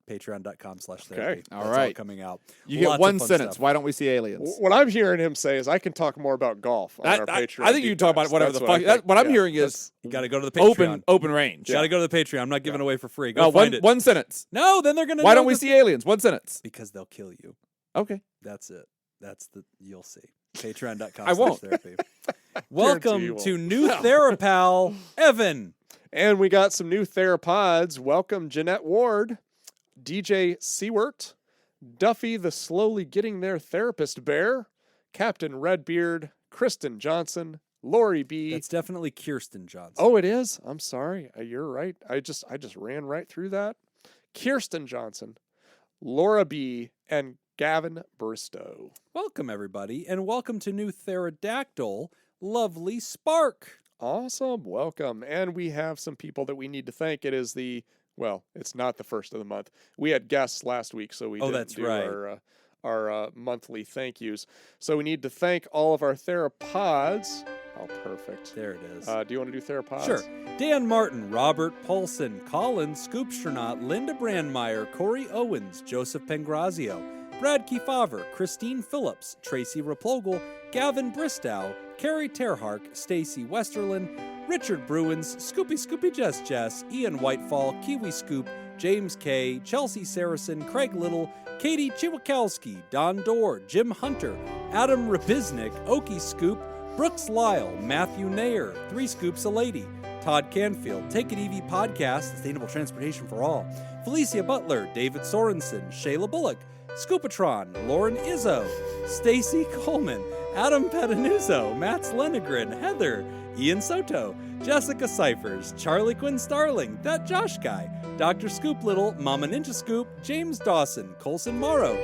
Patreon.com/therapy. Okay. That's All right. coming out. You get Lots of one fun sentence. stuff. Why don't we see aliens? What I'm hearing him say is I can talk more about golf on our Patreon. I think you can talk about whatever the fuck. What I'm hearing is You got to go to the Patreon. open range. You got to go to the Patreon. I'm not giving away for free. Go No, find it. one sentence. No, then they're gonna. Why know don't we that- see aliens? One sentence. Because they'll kill you. Okay. That's it. You'll see. Patreon.com. I won't. Therapy. Welcome you to won't. new Therapal, Evan. And we got some new Theropods. Welcome, Jeanette Ward, DJ Sewart, Duffy the Slowly Getting There Therapist Bear, Captain Redbeard, Kristen Johnson, Lori B. That's definitely Kirsten Johnson. Oh, it is? I'm sorry. You're right. I just ran right through that. Kirsten Johnson, Laura B., and Gavin Bristow. Welcome, everybody, and welcome to new Pterodactyl, Lovely Spark. Awesome. Welcome. And we have some people that we need to thank. It is it's not the first of the month. We had guests last week, so we didn't that's do right. our monthly thank yous. So we need to thank all of our Theropods. Oh, perfect. There it is. Do you want to do Theropods? Sure. Dan Martin, Robert Paulson, Colin Scoopstronaut, Linda Brandmeier, Corey Owens, Joseph Pengrazio, Brad Kiefaver, Christine Phillips, Tracy Raplogle, Gavin Bristow, Carrie Terhark, Stacy Westerlin, Richard Bruins, Scoopy Jess, Ian Whitefall, Kiwi Scoop, James K, Chelsea Saracen, Craig Little, Katie Chiwakowski, Don Dorr, Jim Hunter, Adam Rabiznik, Okie Scoop, Brooks Lyle, Matthew Nair, 3 Scoops a Lady, Todd Canfield, Take It EV Podcast, Sustainable Transportation for All, Felicia Butler, David Sorensen, Shayla Bullock, Scoopatron, Lauren Izzo, Stacy Coleman, Adam Patanuzzo, Mats Lenegren, Heather, Ian Soto, Jessica Cyphers, Charlie Quinn Starling, That Josh Guy, Dr. Scoop Little, Mama Ninja Scoop, James Dawson, Colson Morrow,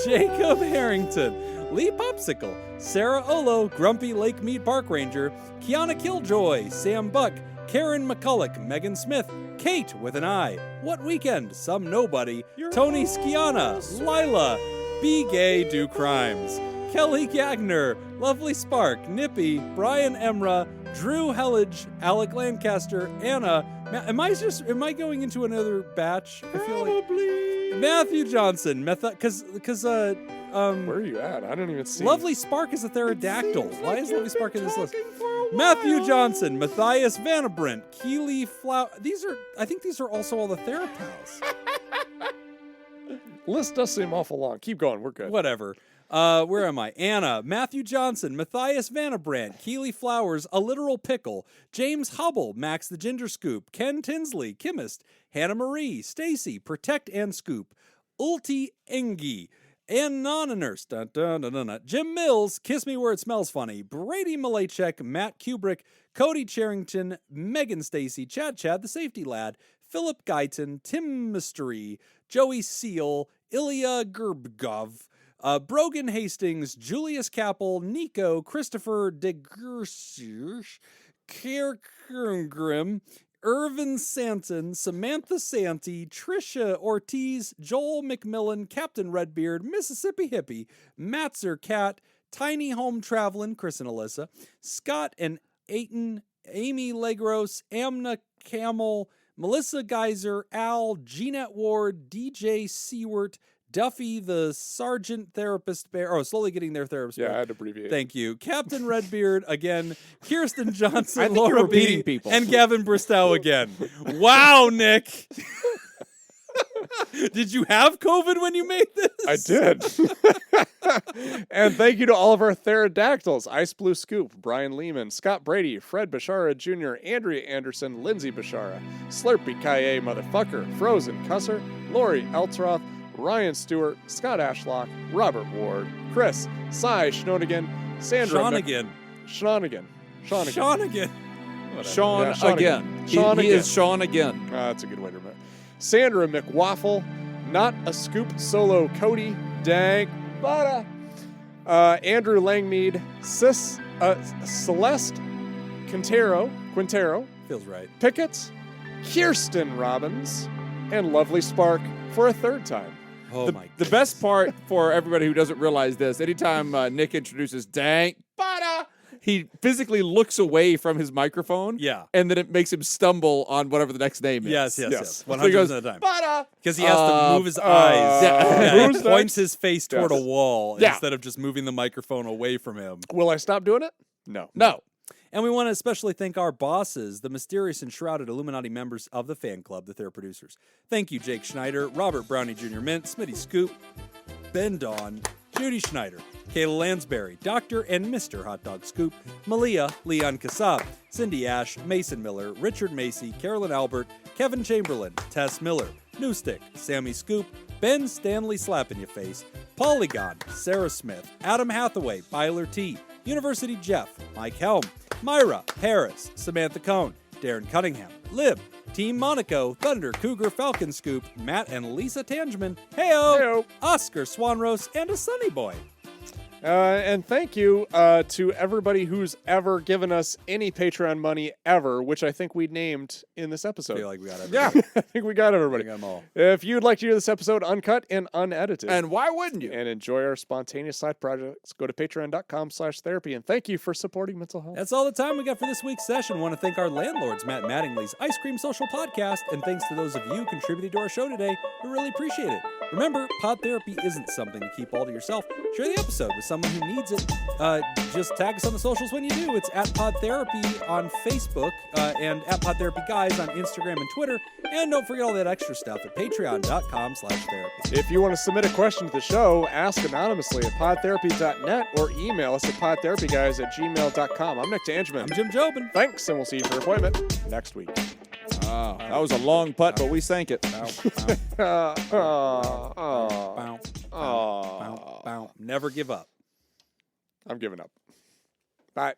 Jacob Harrington, Lee Popsicle, Sarah Olo, Grumpy Lake Mead Park Ranger, Kiana Killjoy, Sam Buck, Karen McCulloch, Megan Smith, Kate with an I, What Weekend, Some Nobody, Tony Skiana, Lila, Be Gay, Do Crimes, Kelly Gagner, Lovely Spark, Nippy, Brian Emra, Drew Hellage, Alec Lancaster, Anna. Am I going into another batch? I feel like Matthew Johnson, because Where are you at? I don't even see. Lovely Spark is a pterodactyl. Why is Lovely Spark in this list? Matthew Johnson, Matthias Vannebrant, Keely Flower. I think these are also all the Therapals. List does seem awful long. Keep going. We're good. Whatever. Where am I? Anna, Matthew Johnson, Matthias Vanabrandt, Keely Flowers, A Literal Pickle, James Hubble, Max the Ginger Scoop, Ken Tinsley, Chemist, Hannah Marie, Stacy, Protect and Scoop, Ulti Engi, Anonymous, Jim Mills, Kiss Me Where It Smells Funny, Brady Malachek, Matt Kubrick, Cody Charrington, Megan Stacy, Chad the Safety Lad, Philip Guyton, Tim Mystery, Joey Seal, Ilya Gerbgov, Brogan Hastings, Julius Capel, Nico, Christopher DeGursius, Kierkegaard, Irvin Santon, Samantha Santee, Trisha Ortiz, Joel McMillan, Captain Redbeard, Mississippi Hippie, Matzer Cat, Tiny Home Travelin', Chris and Alyssa, Scott and Aiton, Amy Legros, Amna Camel, Melissa Geyser, Al, Jeanette Ward, DJ Seward, Duffy, the Sergeant Therapist Bear. Oh, slowly getting their therapist Yeah, bear. I had to abbreviate. Thank you. Captain Redbeard again. Kirsten Johnson, I think Laura you're repeating B, people. and Gavin Bristow again. Wow, Nick. Did you have COVID when you made this? I did. And thank you to all of our pterodactyls: Ice Blue Scoop, Brian Lehman, Scott Brady, Fred Bashara Jr., Andrea Anderson, Lindsay Bashara, Slurpee Kaye Motherfucker, Frozen Cusser, Lori Eltroth, Ryan Stewart, Scott Ashlock, Robert Ward, Chris, Cy Schnonigan, Sandra Shawnigan. Shawnigan. Shawnigan. Sean Yeah, Sean again. again. He, Sean he again. is Sean again. That's a good way to remember. Sandra McWaffle, Not a Scoop Solo Cody, Dank Butter, Andrew Langmead, Celeste Quintero, Feels right. Pickett, Kirsten Robbins, and Lovely Spark for a third time. Oh The, my the best part for everybody who doesn't realize this, anytime Nick introduces Dank Butter, he physically looks away from his microphone. Yeah. And then it makes him stumble on whatever the next name is. Yes. Yes. 100% So he goes, of the time. Butter! Because he has to move his eyes. yeah. He Who's points next? his face toward a Yes. wall Yeah. instead of just moving the microphone away from him. Will I stop doing it? No. No. And we want to especially thank our bosses, the mysterious and shrouded Illuminati members of the fan club, the Thera producers. Thank you, Jake Schneider, Robert Brownie Jr. Mint, Smitty Scoop, Ben Dawn, Judy Schneider, Kayla Lansbury, Dr. and Mr. Hot Dog Scoop, Malia, Leon Kassab, Cindy Ash, Mason Miller, Richard Macy, Carolyn Albert, Kevin Chamberlain, Tess Miller, Newstick, Sammy Scoop, Ben Stanley Slap in Your Face, Polygon, Sarah Smith, Adam Hathaway, Byler T, University Jeff, Mike Helm, Myra, Harris, Samantha Cohn, Darren Cunningham, Lib, Team Monaco, Thunder, Cougar, Falcon Scoop, Matt and Lisa Tangeman, Heyo, Heyo. Oscar Swanrose, and a Sunny Boy. And thank you to everybody who's ever given us any Patreon money ever, which I think we named in this I episode. feel like we got Yeah, everybody. I think we got We everybody. got them all. If you'd like to hear this episode uncut and unedited And why wouldn't you? and enjoy our spontaneous side projects, go to patreon.com/therapy. And thank you for supporting mental health. That's all the time we got for this week's session. Want to thank our landlords, Matt Mattingly's Ice Cream Social Podcast, and thanks to those of you contributing to our show today. We really appreciate it. Remember, pod therapy isn't something to keep all to yourself. Share the episode with someone who needs it. Just tag us on the socials when you do. It's at PodTherapy on Facebook and at PodTherapyGuys on Instagram and Twitter. And don't forget all that extra stuff at patreon.com/therapy. If you want to submit a question to the show, ask anonymously at podtherapy.net or email us at podtherapyguys@gmail.com. I'm Nick Tangeman. I'm Jim Jobin. Thanks, and we'll see you for your appointment next week. Wow, that was a long putt, but we sank it. Bow, bow, bow, bow. Never give up. I'm giving up. Bye.